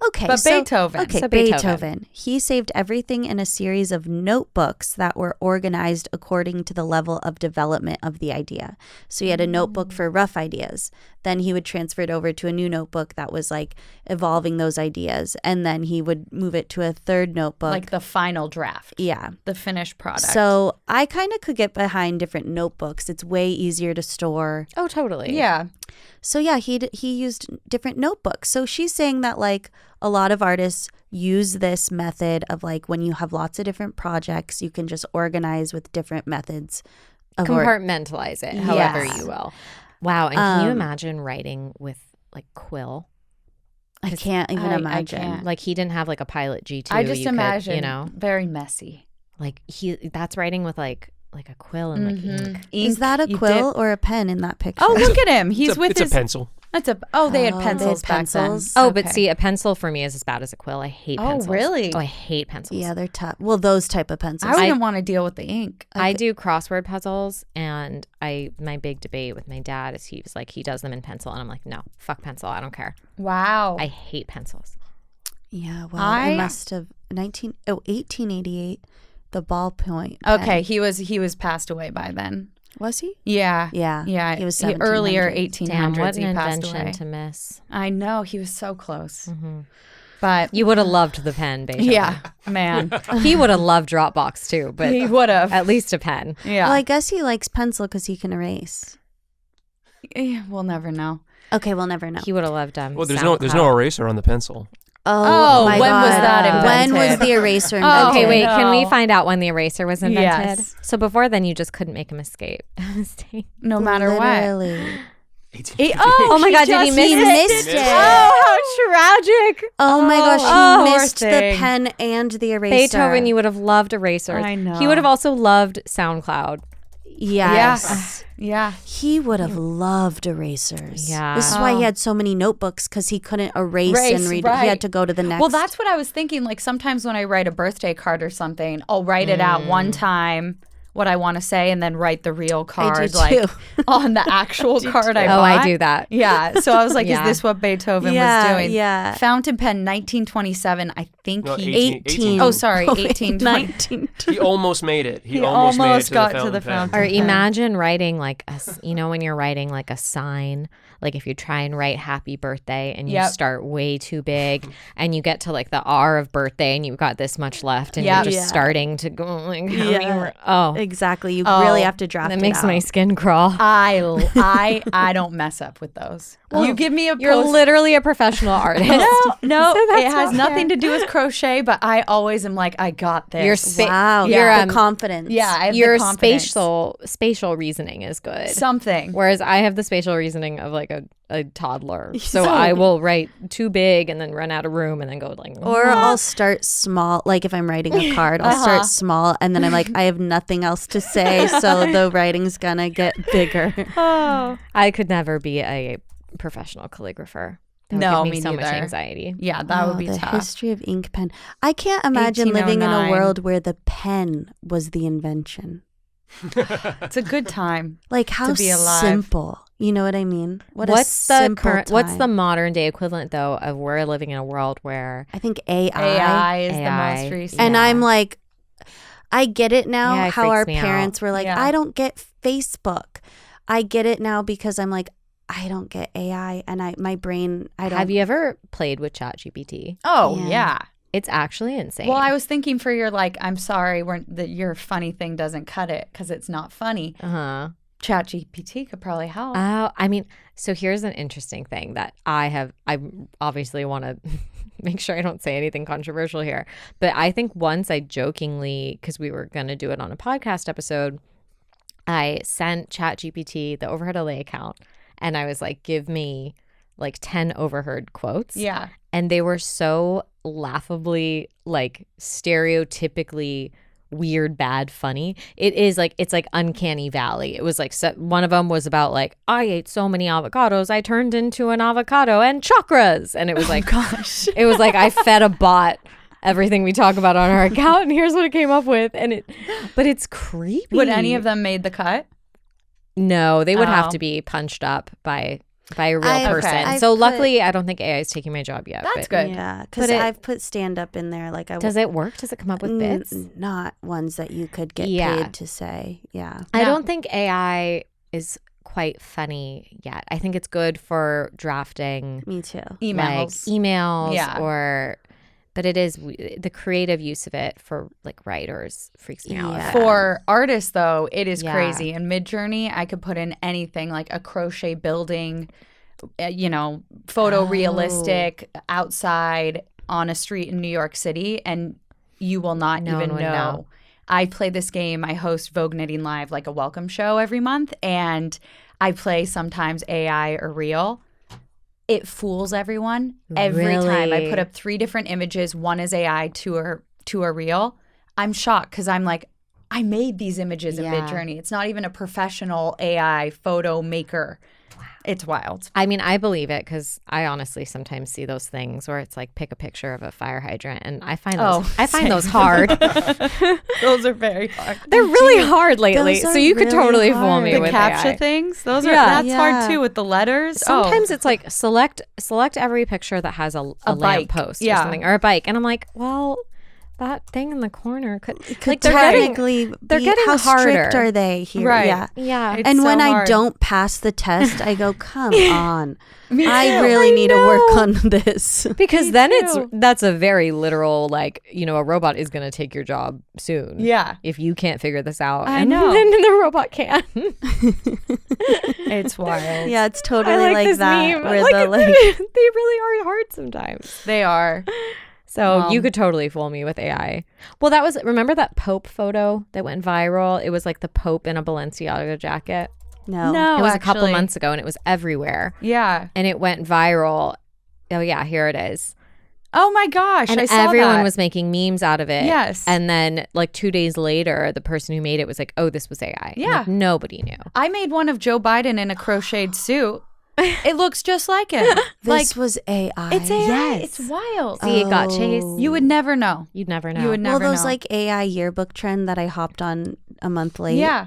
Okay. But Beethoven. Okay, So Beethoven. Beethoven. He saved everything in a series of notebooks that were organized according to the level of development of the idea. So he had a notebook for rough ideas. Then he would transfer it over to a new notebook that was like evolving those ideas. And then he would move it to a third notebook. Like the final draft, yeah. the finished product. So I kind of could get behind different notebooks. It's way easier to store. Oh, totally. yeah. So yeah, he used different notebooks. So she's saying that like a lot of artists use this method of like when you have lots of different projects, you can just organize with different methods of Compartmentalize it, however Yes. you will. Wow. And can you imagine writing with like quill? I can't even I imagine. can't. Like he didn't have like a Pilot G2. I just you could, imagine, you know, very messy. like that's writing with like a quill and like ink. Is that a You quill dip- or a pen in that picture? Oh, look at him. He's with it's his. a pencil. They had pencils back pencils. then. Oh, but Okay. see, a pencil for me is as bad as a quill. I hate pencils. really? Oh, I hate pencils. Yeah, they're tough. Well, those type of pencils. I wouldn't want to deal with the ink. I do crossword puzzles, and my big debate with my dad is he was like, he does them in pencil, and I'm like, no, fuck pencil, I don't care. Wow. I hate pencils. Yeah, well, it must have 1888, the ballpoint pen. Okay, he was passed away by then. Was he? Yeah. Yeah. Yeah. He was earlier 1700s. 1800s. Damn, what an he passed invention away. to miss. I know, he was so close. But You would have loved the pen, Beethoven. yeah, man, He would have loved Dropbox too, but he would have. at least a pen. Yeah. Well, I guess he likes pencil because he can erase. We'll never know. Okay, we'll never know. He would have loved Well, there's no eraser on the pencil. Oh, my when was God. that When was invented? the eraser invented? Okay, wait. no. Can we find out when the eraser was invented? Yes. So before then, you just couldn't make a mistake. No matter Literally. Oh my God, did he miss He it? missed it. Oh, how tragic! Oh my gosh, Oh, he poor missed the thing. pen and the eraser. Beethoven, you would have loved erasers. I know. He would have also loved SoundCloud. Yes. Yeah. He would have loved erasers. Yeah. This is why he had so many notebooks, because he couldn't erase and read. right. He had to go to the next. Well, that's what I was thinking. Like sometimes when I write a birthday card or something, I'll write it out one time, what I want to say, and then write the real card do like too. on the actual card I Oh, bought. I do that. Yeah. So I was like, Yeah. is this what Beethoven Yeah, was doing? yeah. Fountain pen, 1927. I think No, he. 18. Oh, sorry, wait, 1820. 19. He almost made it. He almost made it to got the to the fountain pen. fountain. Or Okay. imagine writing like when you're writing like a sign, like if you try and write happy birthday and you Yep. start way too big and you get to like the R of birthday and you've got this much left and Yep. you're just Yeah. starting to go like, how many Yeah. wor- oh, Exactly. You really have to draft that it makes out. my skin crawl. I don't mess up with those. You give me a You're post- literally a professional artist. No, So that's it has not nothing to do with crochet, but I always am like, I got this. You're Wow. You're, the confidence. yeah, I have your the confidence. spatial reasoning is good. Something. Whereas I have the spatial reasoning of like a toddler. So I will write too big and then run out of room and then go like, Or I'll start small. Like if I'm writing a card, I'll start small, and then I'm like, I have nothing else to say, so the writing's gonna get bigger. I could never be a professional calligrapher. That would No, give me me so much neither. anxiety. Yeah, that would be the tough. history of ink pen. I can't imagine living in a 1809. world where the pen was the invention. It's a good time. Like how be alive. simple. You know what I mean? What a What's the simple current? What's the time. modern day equivalent though of we're living in a world where I think AI. AI is the AI. most recent. And Yeah. I'm like, I get it now. Yeah, it how freaks our me out. parents were like, Yeah. I don't get Facebook. I get it now because I'm like, I don't get AI, and my brain. I don't. have you ever played with ChatGPT? oh, Yeah. yeah. It's actually insane. Well, I was thinking for your like, I'm sorry, that your funny thing doesn't cut it because it's not funny. uh-huh. ChatGPT could probably help. I mean, so here's an interesting thing that I obviously want to make sure I don't say anything controversial here. But I think once I jokingly, because we were going to do it on a podcast episode, I sent ChatGPT the Overheard LA account and I was like, give me like 10 Overheard quotes. yeah. And they were so laughably, like stereotypically weird, bad, funny. It is like, it's like uncanny valley. It was like, one of them was about like, I ate so many avocados, I turned into an avocado and chakras. And it was like, Gosh. it was like I fed a bot everything we talk about on our account and here's what it came up with. But it's creepy. Would any of them made the cut? No, they would have Oh. to be punched up by a real I've- person. I've So put- luckily, I don't think AI is taking my job yet. That's but good. Yeah, because But it- I've put stand up in there. Like I Does it work? Does it come up with bits? Not ones that you could get Yeah. paid to say. Yeah. I No. don't think AI is quite funny yet. I think it's good for drafting Me too. like Emails. emails Yeah. but it is the creative use of it for like writers freaks me out. Yeah. For artists, though, it is Yeah. crazy. In Midjourney, I could put in anything like a crochet building, photorealistic outside on a street in New York City, and you will not No one even would know. know. I play this game. I host Vogue Knitting Live, like a welcome show every month, and I play sometimes AI or real. It fools everyone every time. I Really? put up 3 different images. One is AI, two are real. I'm shocked because I'm like, I made these images in Yeah. Midjourney. It's not even a professional AI photo maker. It's wild. I mean, I believe it because I honestly sometimes see those things where it's like pick a picture of a fire hydrant, and I find those hard. Those are very hard. They're really hard lately, Those are so you could really totally fool hard. me The with captcha AI. things, those are Yeah. that's hard too with the letters. Sometimes it's like select every picture that has a bike. lamp post or something, or a bike, and I'm like, well, that thing in the corner could like they're getting how strict harder. are they here? Right. Yeah. It's And when so I hard. don't pass the test, I go, come on. I really need to work on this. Because then too. that's a very literal, like, you know, a robot is going to take your job soon. Yeah. If you can't figure this out. I and know. then the robot can. It's wild. Yeah, it's I totally like this that. meme. Where Look the at like, they really are hard sometimes. They are. So Well. you could totally fool me with AI. Well, remember that Pope photo that went viral? It was like the Pope in a Balenciaga jacket. no. It was a couple actually. months ago and it was everywhere. Yeah. And it went viral. Oh yeah, here it is. Oh my gosh. And I saw everyone that. was making memes out of it. Yes. And then like 2 days later, the person who made it was like, oh, this was AI. Yeah. Like, nobody knew. I made one of Joe Biden in a crocheted suit. It looks just like him. This was AI. It's AI. Yes. It's wild. See, it got chased. You would never know. You'd never know. You would never Well, those know. like AI yearbook trend that I hopped on a month late. Yeah.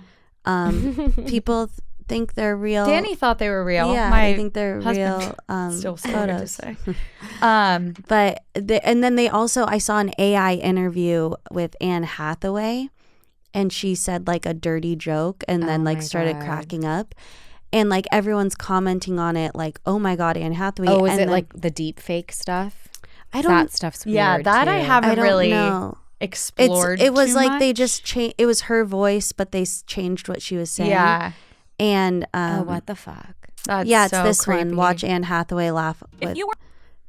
People think they're real. Danny thought they were real. Yeah, My I think they're husband real still scared to photos. say. But and then I saw an AI interview with Anne Hathaway, and she said like a dirty joke, and then Oh like my started God. cracking up, and like everyone's commenting on it, like, oh my God, Anne Hathaway. Oh, is and it then- like the deep fake stuff? I don't That stuff's weird. Yeah, that I too. haven't I don't really know. explored. It was too like they much. just changed. It was her voice, but they changed what she was saying. Yeah. And Oh, what the fuck? That's yeah, it's so this creepy. one. Watch Anne Hathaway laugh. With,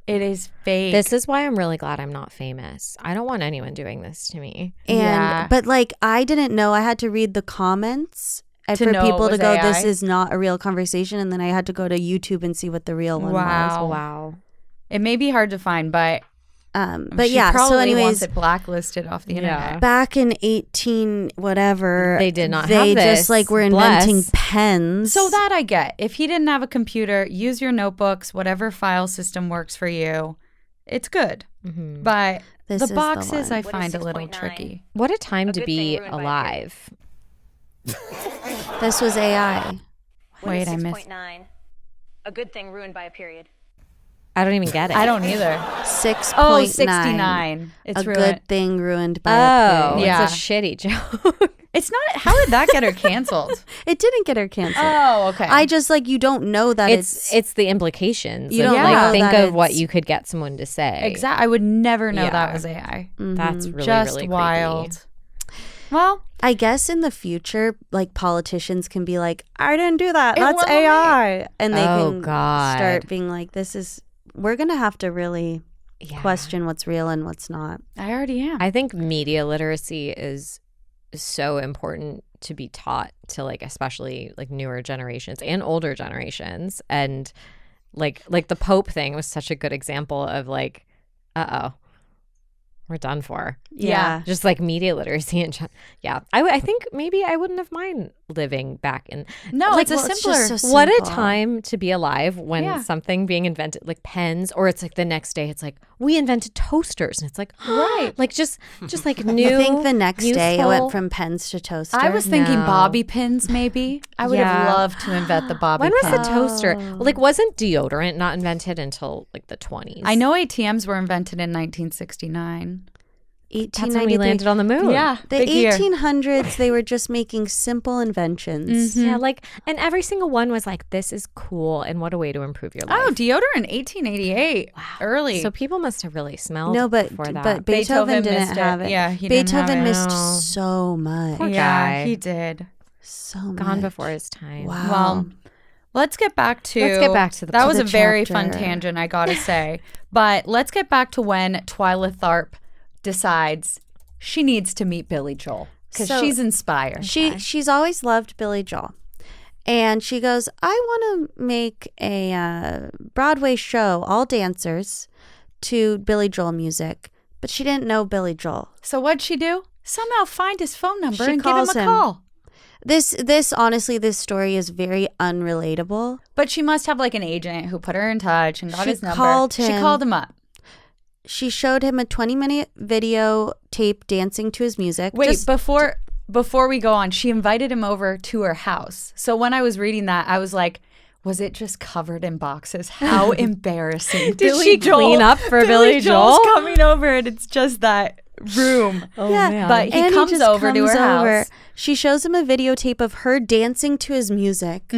It is fake. This is why I'm really glad I'm not famous. I don't want anyone doing this to me. and Yeah. but like I didn't know. I had to read the comments and To for know it people to was go, AI? this is not a real conversation, and then I had to go to YouTube and see what the real one was. Wow. Wow. It may be hard to find, but But she yeah. probably So anyways, wants it blacklisted off the internet. back in 18 whatever, They did not They have this. just like were inventing Bless. pens. So that I get. If he didn't have a computer, use your notebooks, whatever file system works for you. It's good. Mm-hmm. But This the is the boxes one. I What find is a little 6.9? tricky. What a time to good be thing ruined by a alive. This was AI. Wait, I missed. 6.9. A good thing ruined by a period. I don't even get it. I don't either. 6.9. Oh, 69. It's a ruined. good thing ruined by a Oh, period. Yeah. it's a shitty joke. It's not. How did that get her canceled? It didn't get her canceled. Oh, okay. I just like you don't know that it's the implications. You of, don't like know think that of what it's- you could get someone to say. exactly. I would never know Yeah. that was AI. That's really Just really creepy. wild. Well, I guess in the future, like politicians can be like, I didn't do that. It That's wasn't AI. And they Oh, can God. start being like, we're going to have to really Yeah. question what's real and what's not. I already am. I think media literacy is so important to be taught to like especially like newer generations and older generations. And like the Pope thing was such a good example of like, we're done for. Yeah. Just like media literacy and yeah. I think maybe I wouldn't have mind living back in No, like, it's a well, it's simpler. just so what a simple. time to be alive when Yeah. something being invented like pens, or it's like the next day it's like we invented toasters and it's like Right. like just like new. You think the next day it useful- went from pens to toaster? I was thinking No. bobby pins, maybe. I would Yeah. have loved to invent the bobby When was pin. the toaster? Like, wasn't deodorant not invented until like the 20s? I know ATMs were invented in 1969. That's when we 1893. landed on the moon. Yeah, The big year. 1800s, they were just making simple inventions. Yeah, like, and every single one was like, this is cool, and what a way to improve your life. Oh, deodorant in 1888. Early. So people must have really smelled No, but before that. but Beethoven didn't missed it. have it. Yeah, he didn't have Beethoven it. missed No. so much. Poor yeah, guy. he did. So much. Gone before his time. Wow. Well, let's get back to the that was to a the very fun chapter. tangent, I gotta say. But let's get back to when Twyla Tharp decides she needs to meet Billy Joel because So- she's inspired. She's always loved Billy Joel. And she goes, I want to make a Broadway show, all dancers, to Billy Joel music. But she didn't know Billy Joel. So what'd she do? Somehow find his phone number She and give him calls a him. call. This honestly, this story is very unrelatable. But she must have like an agent who put her in touch and got She his number. called She him. called him up. She showed him a 20-minute video tape dancing to his music. Wait, before we go on, she invited him over to her house. So when I was reading that, I was like, was it just covered in boxes? How embarrassing. Did she clean up for Billy Joel's Joel? coming over and it's just that room. Oh, Yeah, man. But he and comes just over to comes her over. house. She shows him a videotape of her dancing to his music.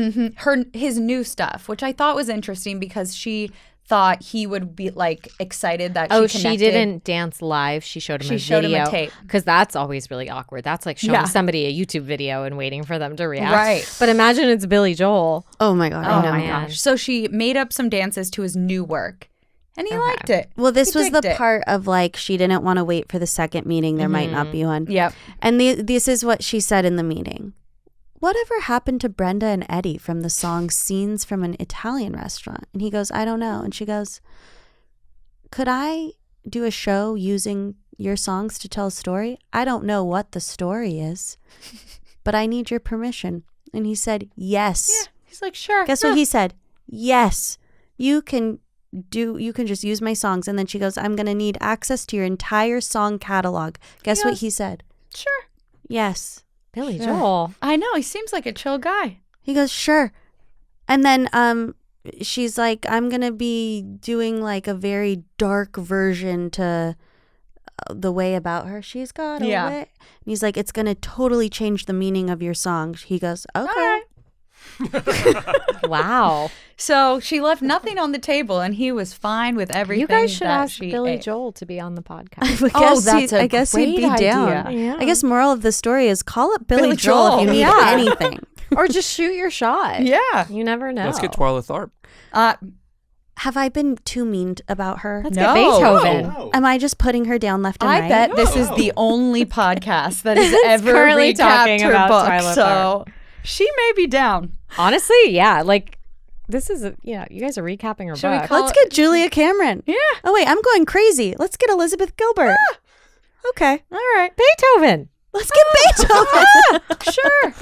His new stuff, which I thought was interesting because she thought he would be like excited that she connected. She didn't dance live. She showed him a tape. Because that's always really awkward. That's like showing Yeah. somebody a YouTube video and waiting for them to react. Right. But imagine it's Billy Joel. Oh my God, I Oh know. my man. gosh. So she made up some dances to his new work and he liked it. Well, this He was the digged it. part of like she didn't want to wait for the second meeting. There might not be one. Yep. And this is what she said in the meeting. Whatever happened to Brenda and Eddie from the song Scenes from an Italian Restaurant? And he goes, I don't know. And she goes, could I do a show using your songs to tell a story? I don't know what the story is, but I need your permission. And he said, yes. Yeah. He's like, sure. Guess what he said? Yes. You can just use my songs. And then she goes, I'm going to need access to your entire song catalog. Guess what he said? Sure. Yes. Billy Joel. I know. He seems like a chill guy. He goes, sure. And then she's like, I'm going to be doing like a very dark version to The Way About Her. She's got a Yeah. way. And he's like, it's going to totally change the meaning of your song. He goes, okay. All right. Wow. So she left nothing on the table and he was fine with everything. You guys should that ask she Billy ate. Joel to be on the podcast. I guess he'd be great down. idea. Yeah. I guess moral of the story is call up Billy Billy Joel if Joel. you need Yeah. anything. Or just shoot your shot. Yeah. You never know. Let's get Twyla Tharp. Have I been too mean about her? Let's No. get Beethoven. No. Am I just putting her down left and I right? bet this is the only podcast that has ever currently recapped talking her about book. Twyla So she may be down. Honestly, yeah. Like, this is, you guys are recapping her Should we book. call- Let's get Julia Cameron. Yeah. Oh, wait, I'm going crazy. Let's get Elizabeth Gilbert. Okay. All right. Beethoven. Let's get Beethoven. Sure.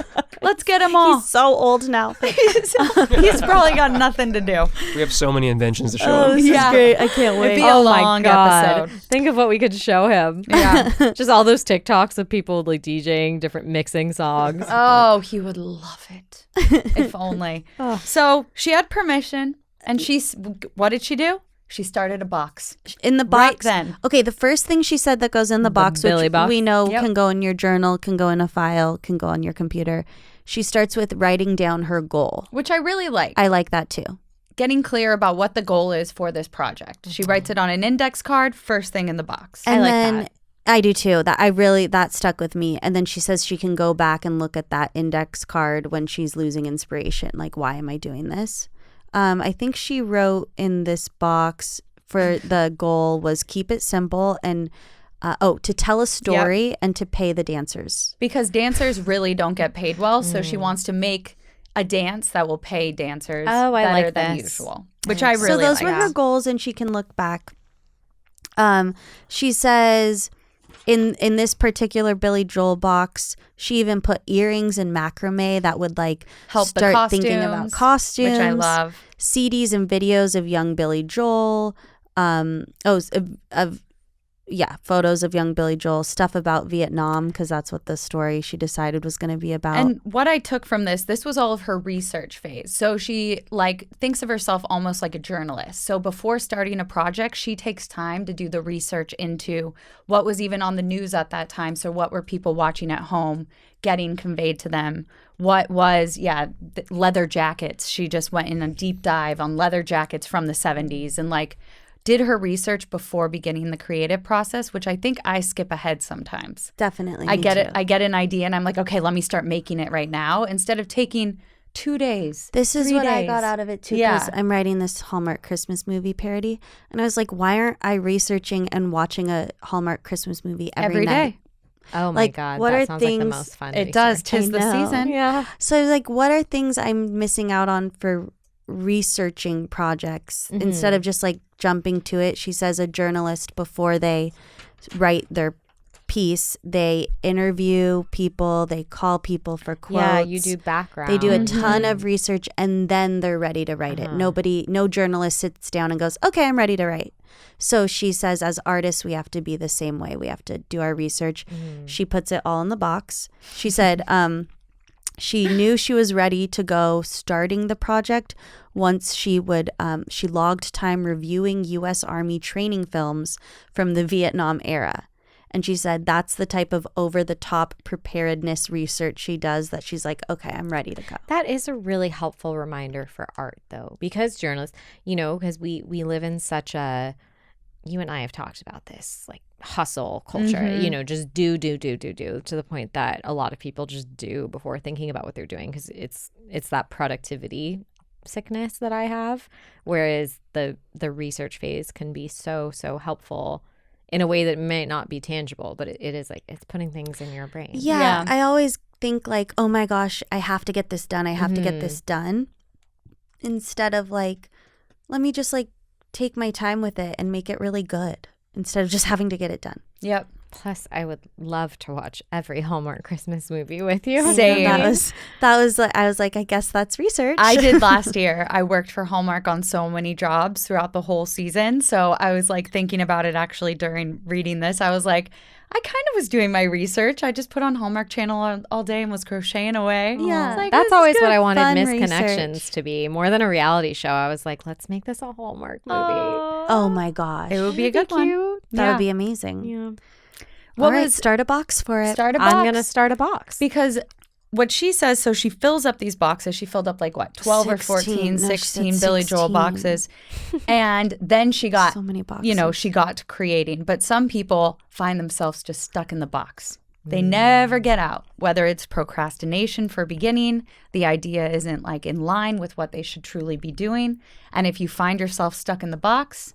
Let's get them all. He's so old now. He's probably got nothing to do. We have so many inventions to show Oh, him. this Yeah. is great. I can't It'd wait. be a long episode. Think of what we could show him. Yeah. Just all those TikToks of people like DJing different mixing songs. Oh, he would love it. If only. So she had permission and what did she do? She started a box. In the Right box. then. Okay, the first thing she said that goes in the box, Billy which box? we know Yep. can go in your journal, can go in a file, can go on your computer. She starts with writing down her goal. Which I really like. I like that too. Getting clear about what the goal is for this project. She writes it on an index card, first thing in the box. And like then that. I do too. That stuck with me. And then she says she can go back and look at that index card when she's losing inspiration. Like, why am I doing this? I think she wrote in this box for the goal was keep it simple and to tell a story and to pay the dancers. Because dancers really don't get paid well, so she wants to make a dance that will pay dancers Oh, I better like than this. usual. Which I really So those like. were her goals, and she can look back. She says in this particular Billy Joel box, she even put earrings and macrame that would like Help the start thinking about costumes, which I love. CDs and videos of young Billy Joel. Photos of young Billy Joel, stuff about Vietnam, because that's what the story she decided was going to be about. And what I took from this was all of her research phase. So she thinks of herself almost like a journalist. So before starting a project, she takes time to do the research into what was even on the news at that time. So what were people watching at home getting conveyed to them? What was, leather jackets. She just went in a deep dive on leather jackets from the 70s and did her research before beginning the creative process, which I think I skip ahead sometimes. Definitely. I me get too. it. I get an idea and I'm like, okay, let me start making it right now instead of taking 2 days. This is 3 what I days. got out of it too, Yeah. because I'm writing this Hallmark Christmas movie parody, and I was like, why aren't I researching and watching a Hallmark Christmas movie every night? day. Oh my Like, God. what that are sounds like the things- most fun. It does. research. Tis the know. season. Yeah. So I was like, what are things I'm missing out on for researching projects instead of just jumping to it? She says a journalist, before they write their piece, they interview people, they call people for quotes. Yeah, you do background. They do a ton of research, and then they're ready to write it. No journalist sits down and goes, okay, I'm ready to write. So she says, as artists, we have to be the same way. We have to do our research. She puts it all in the box. She said she knew she was ready to go starting the project once she logged time reviewing U.S. Army training films from the Vietnam era. And she said that's the type of over-the-top preparedness research she does, that she's like, okay, I'm ready to go. That is a really helpful reminder for art, though, because journalists, because we live in such a, you and I have talked about this, like hustle culture, just do to the point that a lot of people just do before thinking about what they're doing, because it's that productivity sickness that I have, whereas the research phase can be so helpful in a way that may not be tangible, but it is like it's putting things in your brain. Yeah. I always think like, oh my gosh, I have to get this done. I have to get this done. Instead of like, let me just like take my time with it and make it really good instead of just having to get it done. Yep. Plus, I would love to watch every Hallmark Christmas movie with you. Same. That was like, I was like, I guess that's research. I did last year. I worked for Hallmark on so many jobs throughout the whole season. So I was like thinking about it actually during reading this. I was like, I kind of was doing my research. I just put on Hallmark Channel all day and was crocheting away. Yeah. Like, that's always what I wanted Fun Misconnections research. to be, more than a reality show. I was like, let's make this a Hallmark movie. Oh my gosh. It would be a good one. Cute. That would be amazing. Yeah. All right, start a box for it. Start a box. I'm going to start a box. Because what she says, so she fills up these boxes. She filled up like what, 12 or 14, 16 Billy Joel 16. boxes. And then she got, So many boxes. she got to creating. But some people find themselves just stuck in the box. They never get out, whether it's procrastination for beginning, the idea isn't like in line with what they should truly be doing. And if you find yourself stuck in the box,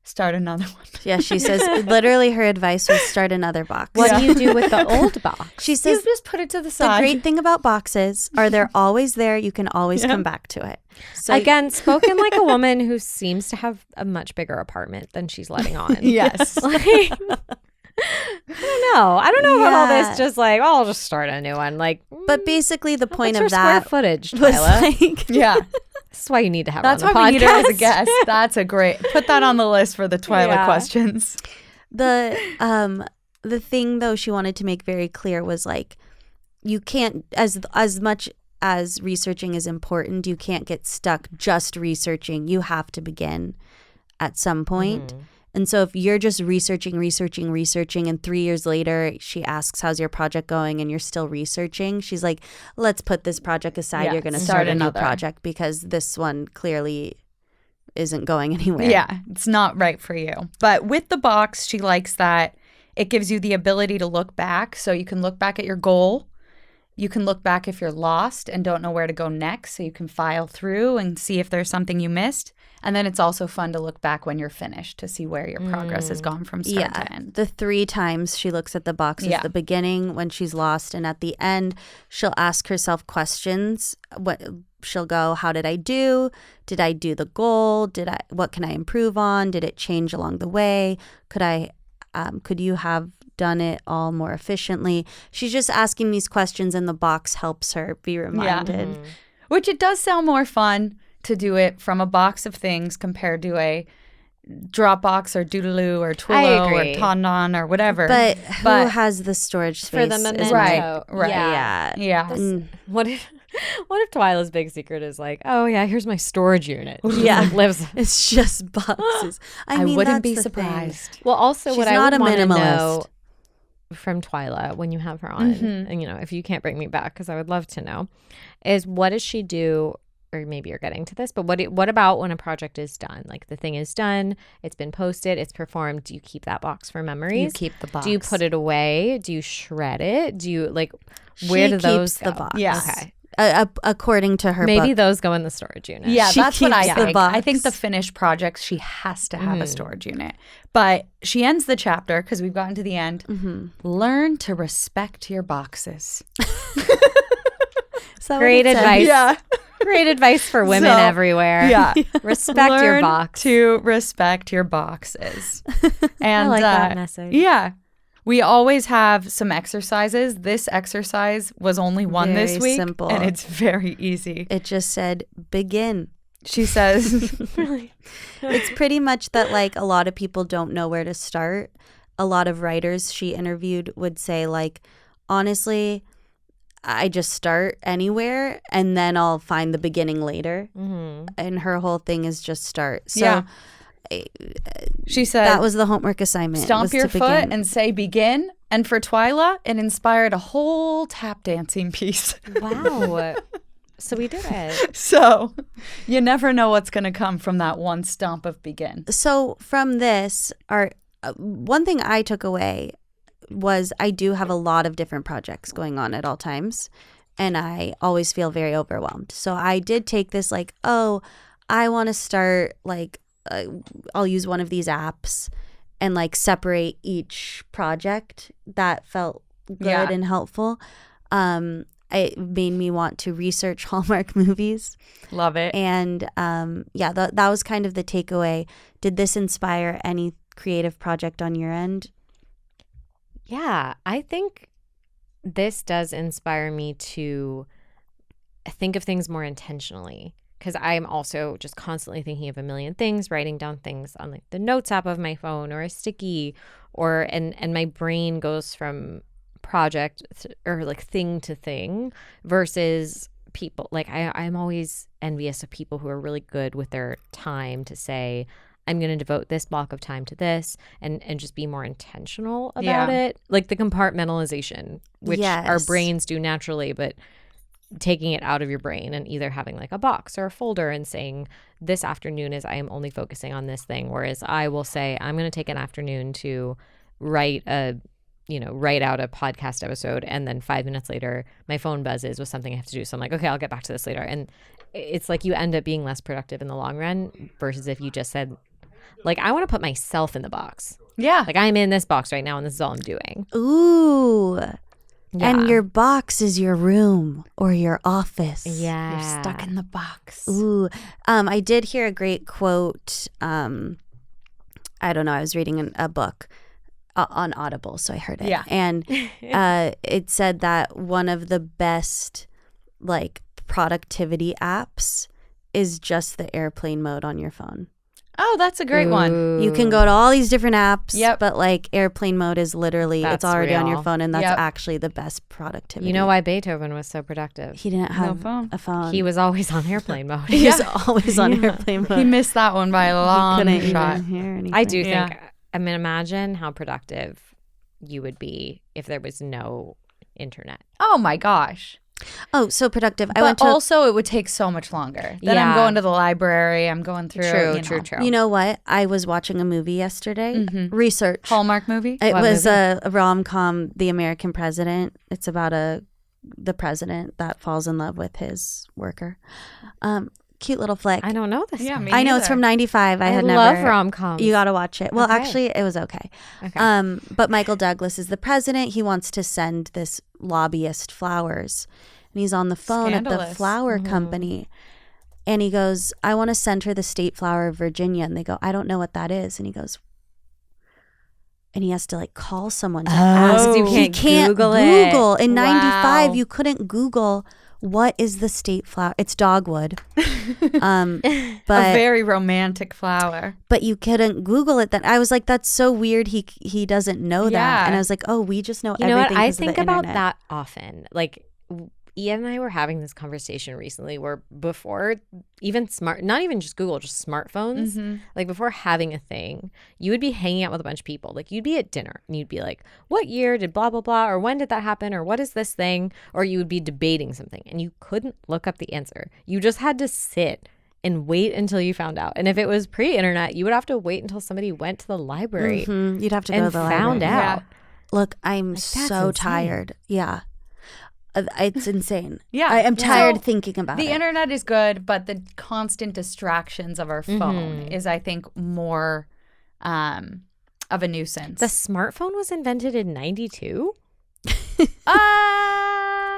start another one. Yeah, she says literally her advice was start another box. What do you do with the old box? She says You just put it to the the side. great thing about boxes are they're always there. You can always come back to it. So Again, spoken like a woman who seems to have a much bigger apartment than she's letting on. Yes. Like, I don't know about all this. Just like, I'll just start a new one. Like, but basically the point what's of your square that footage, was Tyler? like Yeah. This is why you need to have That's her on why the we need her as a podcast. guest. That's a great, put that on the list for the Twyla questions. the thing though she wanted to make very clear was like you can't, as much as researching is important, you can't get stuck just researching. You have to begin at some point. And so if you're just researching, and 3 years later she asks, how's your project going? And you're still researching, she's like, let's put this project aside. Yeah, You're going to start start a new another. project because this one clearly isn't going anywhere. Yeah, it's not right for you. But with the box, she likes that it gives you the ability to look back. So you can look back at your goal. You can look back if you're lost and don't know where to go next. So you can file through and see if there's something you missed. And then it's also fun to look back when you're finished to see where your progress has gone from start to end. The 3 times she looks at the box is the beginning when she's lost, and at the end she'll ask herself questions. She'll go, how did I do? Did I do the goal? What can I improve on? Did it change along the way? Could you have done it all more efficiently? She's just asking these questions, and the box helps her be reminded. Which it does sound more fun to do it from a box of things compared to a Dropbox or Doodaloo or Twilio or Tondon or whatever. But who has the storage space? For the memento. Right. Yeah. What if Twyla's big secret is like, oh yeah, here's my storage unit. She Yeah. like lives. It's just boxes. I mean, wouldn't that's be the surprised. thing. Well, also She's what I not would a want to know minimalist. from Twyla when you have her on, and if you can't bring me back, because I would love to know, is what does she do? Or maybe you're getting to this, but what about when a project is done? Like the thing is done, it's been posted, it's performed. Do you keep that box for memories? You keep the box. Do you put it away? Do you shred it? Do you where do those keeps go? the box. Yeah. Okay. According to her Maybe book. those go in the storage unit. Yeah, She that's what I keeps the think. box. I think the finished projects, she has to have a storage unit. But she ends the chapter, because we've gotten to the end. Learn to respect your boxes. Is that what Great it said? advice. Yeah. Great advice for women So, everywhere. Yeah. Respect your Learn box. to respect your boxes. And I like that message. Yeah. We always have some exercises. This exercise was only one Very this week. simple. And it's very easy. It just said begin. She says, It's pretty much that like a lot of people don't know where to start. A lot of writers she interviewed would say like, honestly, I just start anywhere and then I'll find the beginning later. And her whole thing is just start. So yeah. She said, that was the homework assignment. stomp was your to foot begin. and say begin. And for Twyla, it inspired a whole tap dancing piece. Wow. So we did it. So you never know what's going to come from that one stomp of begin. So from this, one thing I took away was I do have a lot of different projects going on at all times, and I always feel very overwhelmed. So I did take this like, oh, I want to start like, I'll use one of these apps and like separate each project. That felt good Yeah. and helpful. It made me want to research Hallmark movies. Love it. And that was kind of the takeaway. Did this inspire any creative project on your end? Yeah, I think this does inspire me to think of things more intentionally, because I'm also just constantly thinking of a million things, writing down things on like the notes app of my phone or a sticky, and my brain goes from project or like thing to thing versus people. Like I'm always envious of people who are really good with their time to say, I'm going to devote this block of time to this and just be more intentional about it. Like the compartmentalization, which our brains do naturally, but taking it out of your brain and either having like a box or a folder and saying this afternoon is I am only focusing on this thing. Whereas I will say I'm going to take an afternoon to write out a podcast episode, and then 5 minutes later my phone buzzes with something I have to do. So I'm like, okay, I'll get back to this later. And it's like you end up being less productive in the long run versus if you just said, like, I want to put myself in the box. Yeah. Like I'm in this box right now and this is all I'm doing. Ooh. Yeah. And your box is your room or your office. Yeah. You're stuck in the box. Ooh. I did hear a great quote. I don't know. I was reading a book on Audible, so I heard it. Yeah. And it said that one of the best like productivity apps is just the airplane mode on your phone. Oh, that's a great one. You can go to all these different apps, Yep. but like airplane mode is literally, That's it's already on your real. phone, and that's Yep. actually the best productivity. You know why Beethoven was so productive? He didn't have phone. a phone. He was always on airplane mode. He was always on airplane mode. He missed that one by a long Couldn't shot. even hear anything. I do Yeah. think, I mean, imagine how productive you would be if there was no internet. Oh my gosh. Oh, so productive. I But went to also it would take so much longer. Then I'm Yeah. going to the library. I'm going through. True. You know what? I was watching a movie yesterday. Research. Hallmark movie. It What was movie? a rom-com, The American President. It's about the president that falls in love with his worker. Cute little flick. I don't know this. Yeah, one. me I know it's from neither. '95. I had love never. rom-coms. You got to watch it. Well, Okay. actually, it was okay. Okay. But Michael Douglas is the president. He wants to send this lobbyist flowers, and he's on the phone at the Scandalous. flower company, and he goes, "I want to send her the state flower of Virginia," and they go, "I don't know what that is," and he goes. And he has to like call someone to ask. you He can't can't Google it. Google. In Wow. '95, you couldn't Google what is the state flower. It's dogwood. A But very romantic flower. but you couldn't Google it. That I was like, that's so weird. He doesn't know that. Yeah. And I was like, oh, we just know You know everything. what? I 'cause of think the about internet. that often. Like, Ian and I were having this conversation recently where before even not even just Google, just smartphones, like before having a thing, you would be hanging out with a bunch of people. Like you'd be at dinner and you'd be like, what year did blah, blah, blah, or when did that happen? Or what is this thing? Or you would be debating something and you couldn't look up the answer. You just had to sit and wait until you found out. And if it was pre-internet, you would have to wait until somebody went to the library You'd have to go and to the found library. out. Look, I'm that's so insane. tired. Yeah. It's insane. Yeah. I am Yeah. tired So, thinking about The it. internet is good, but the constant distractions of our phone is, I think, more of a nuisance. The smartphone was invented in 92?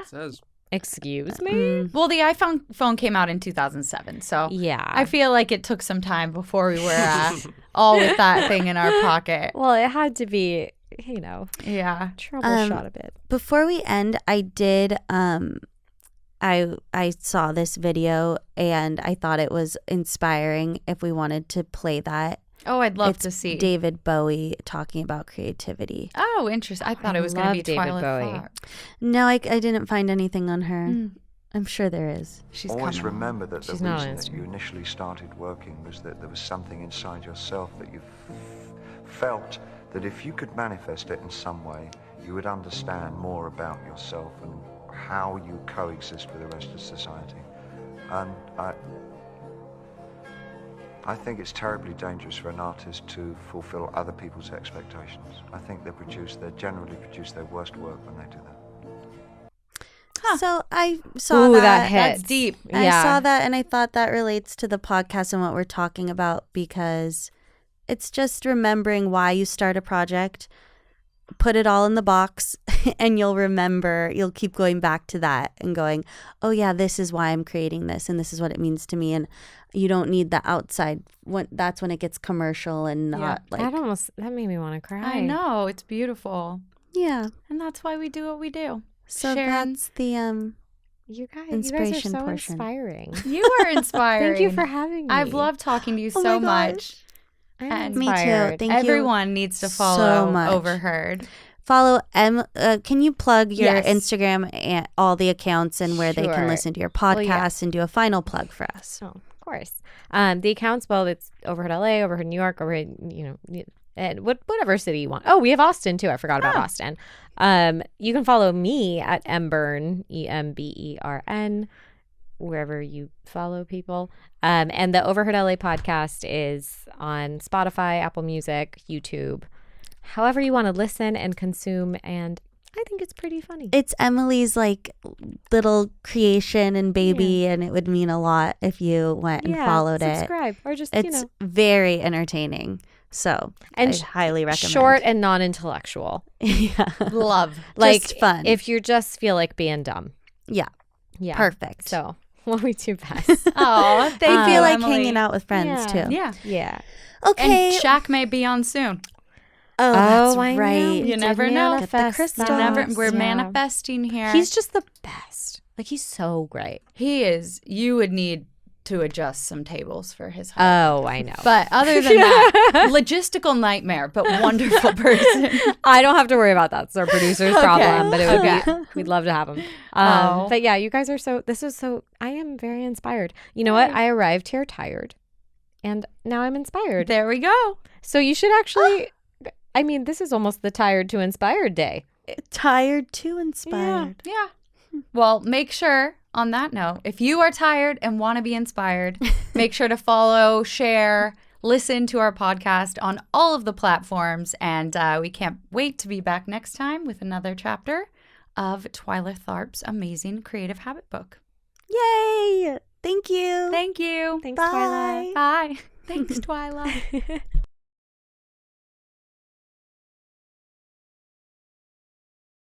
Says Excuse me? Well, the iPhone phone came out in 2007, so Yeah. I feel like it took some time before we were all with that thing in our pocket. Well, it had to be Yeah. troubleshot a bit. Before we end, I did I saw this video and I thought it was inspiring if we wanted to play that. Oh, I'd love It's to see. David Bowie talking about creativity. Oh, interesting. I thought it was going to be David Twyla Bowie. Tharp. No, I didn't find anything on her. I'm sure there is. She's Always coming. remember that the She's not reason on that you Instagram. initially started working was that there was something inside yourself that you felt that if you could manifest it in some way, you would understand more about yourself and how you coexist with the rest of society. And I think it's terribly dangerous for an artist to fulfill other people's expectations. I think they generally produce their worst work when they do that. So I saw Ooh, that. that hit. That's deep. I Yeah. saw that and I thought that relates to the podcast and what we're talking about because it's just remembering why you start a project, put it all in the box, and you'll keep going back to that and going, oh yeah, this is why I'm creating this and this is what it means to me. And you don't need the outside. That's when it gets commercial and not That made me want to cry. I know. It's beautiful. Yeah. And that's why we do what we do. So Sharon, that's the You guys Inspiration are so portion. inspiring. you are inspiring. Thank you for having me. I've loved talking to you Oh so my gosh. much. I'm and Me too. inspired. Thank you Everyone needs to so follow much. Overheard. Follow can you plug your Yes. Instagram and all the accounts and where they can Sure. listen to your podcast yeah. and do a final plug for us? Oh, of course. The accounts, well, it's Overheard LA, Overheard New York, Overheard, and whatever city you want. Oh, we have Austin too. I forgot about Austin. You can follow me atEmbern, EMBERN, wherever you follow people. And the Overheard LA podcast is on Spotify, Apple Music, YouTube, however you want to listen and consume. And I think it's pretty funny. It's Emily's like little creation and baby, and it would mean a lot if you went and followed subscribe, or just, it. It's very entertaining. So And I highly recommend. short and non-intellectual. Yeah. Love. Like Just fun. if you just feel like being dumb. Yeah. Yeah. Perfect. So what we do best. Oh, They thank feel you, like Emily. hanging out with friends Yeah. too. Yeah. Yeah. Okay. And Shaq may be on soon. Oh, that's I know. right. You never know. Get the Manifest crystals. that. We're Yeah. manifesting here. He's just the best. Like, he's so great. He is. You would need to adjust some tables for his height. Oh, I know. But other than that, logistical nightmare, but wonderful person. I don't have to worry about that. It's our producer's problem, but it would be, we'd love to have him. Oh. But yeah, you guys are I am very inspired. You know what? I arrived here tired and now I'm inspired. There we go. So you should actually, I mean, this is almost the tired to inspired day. Tired to inspired. Yeah. Well, make sure, on that note, if you are tired and want to be inspired, make sure to follow, share, listen to our podcast on all of the platforms. And we can't wait to be back next time with another chapter of Twyla Tharp's amazing creative habit book. Yay! Thank you. Thank you. Thanks, Bye. Twyla. Bye. Thanks, Twyla.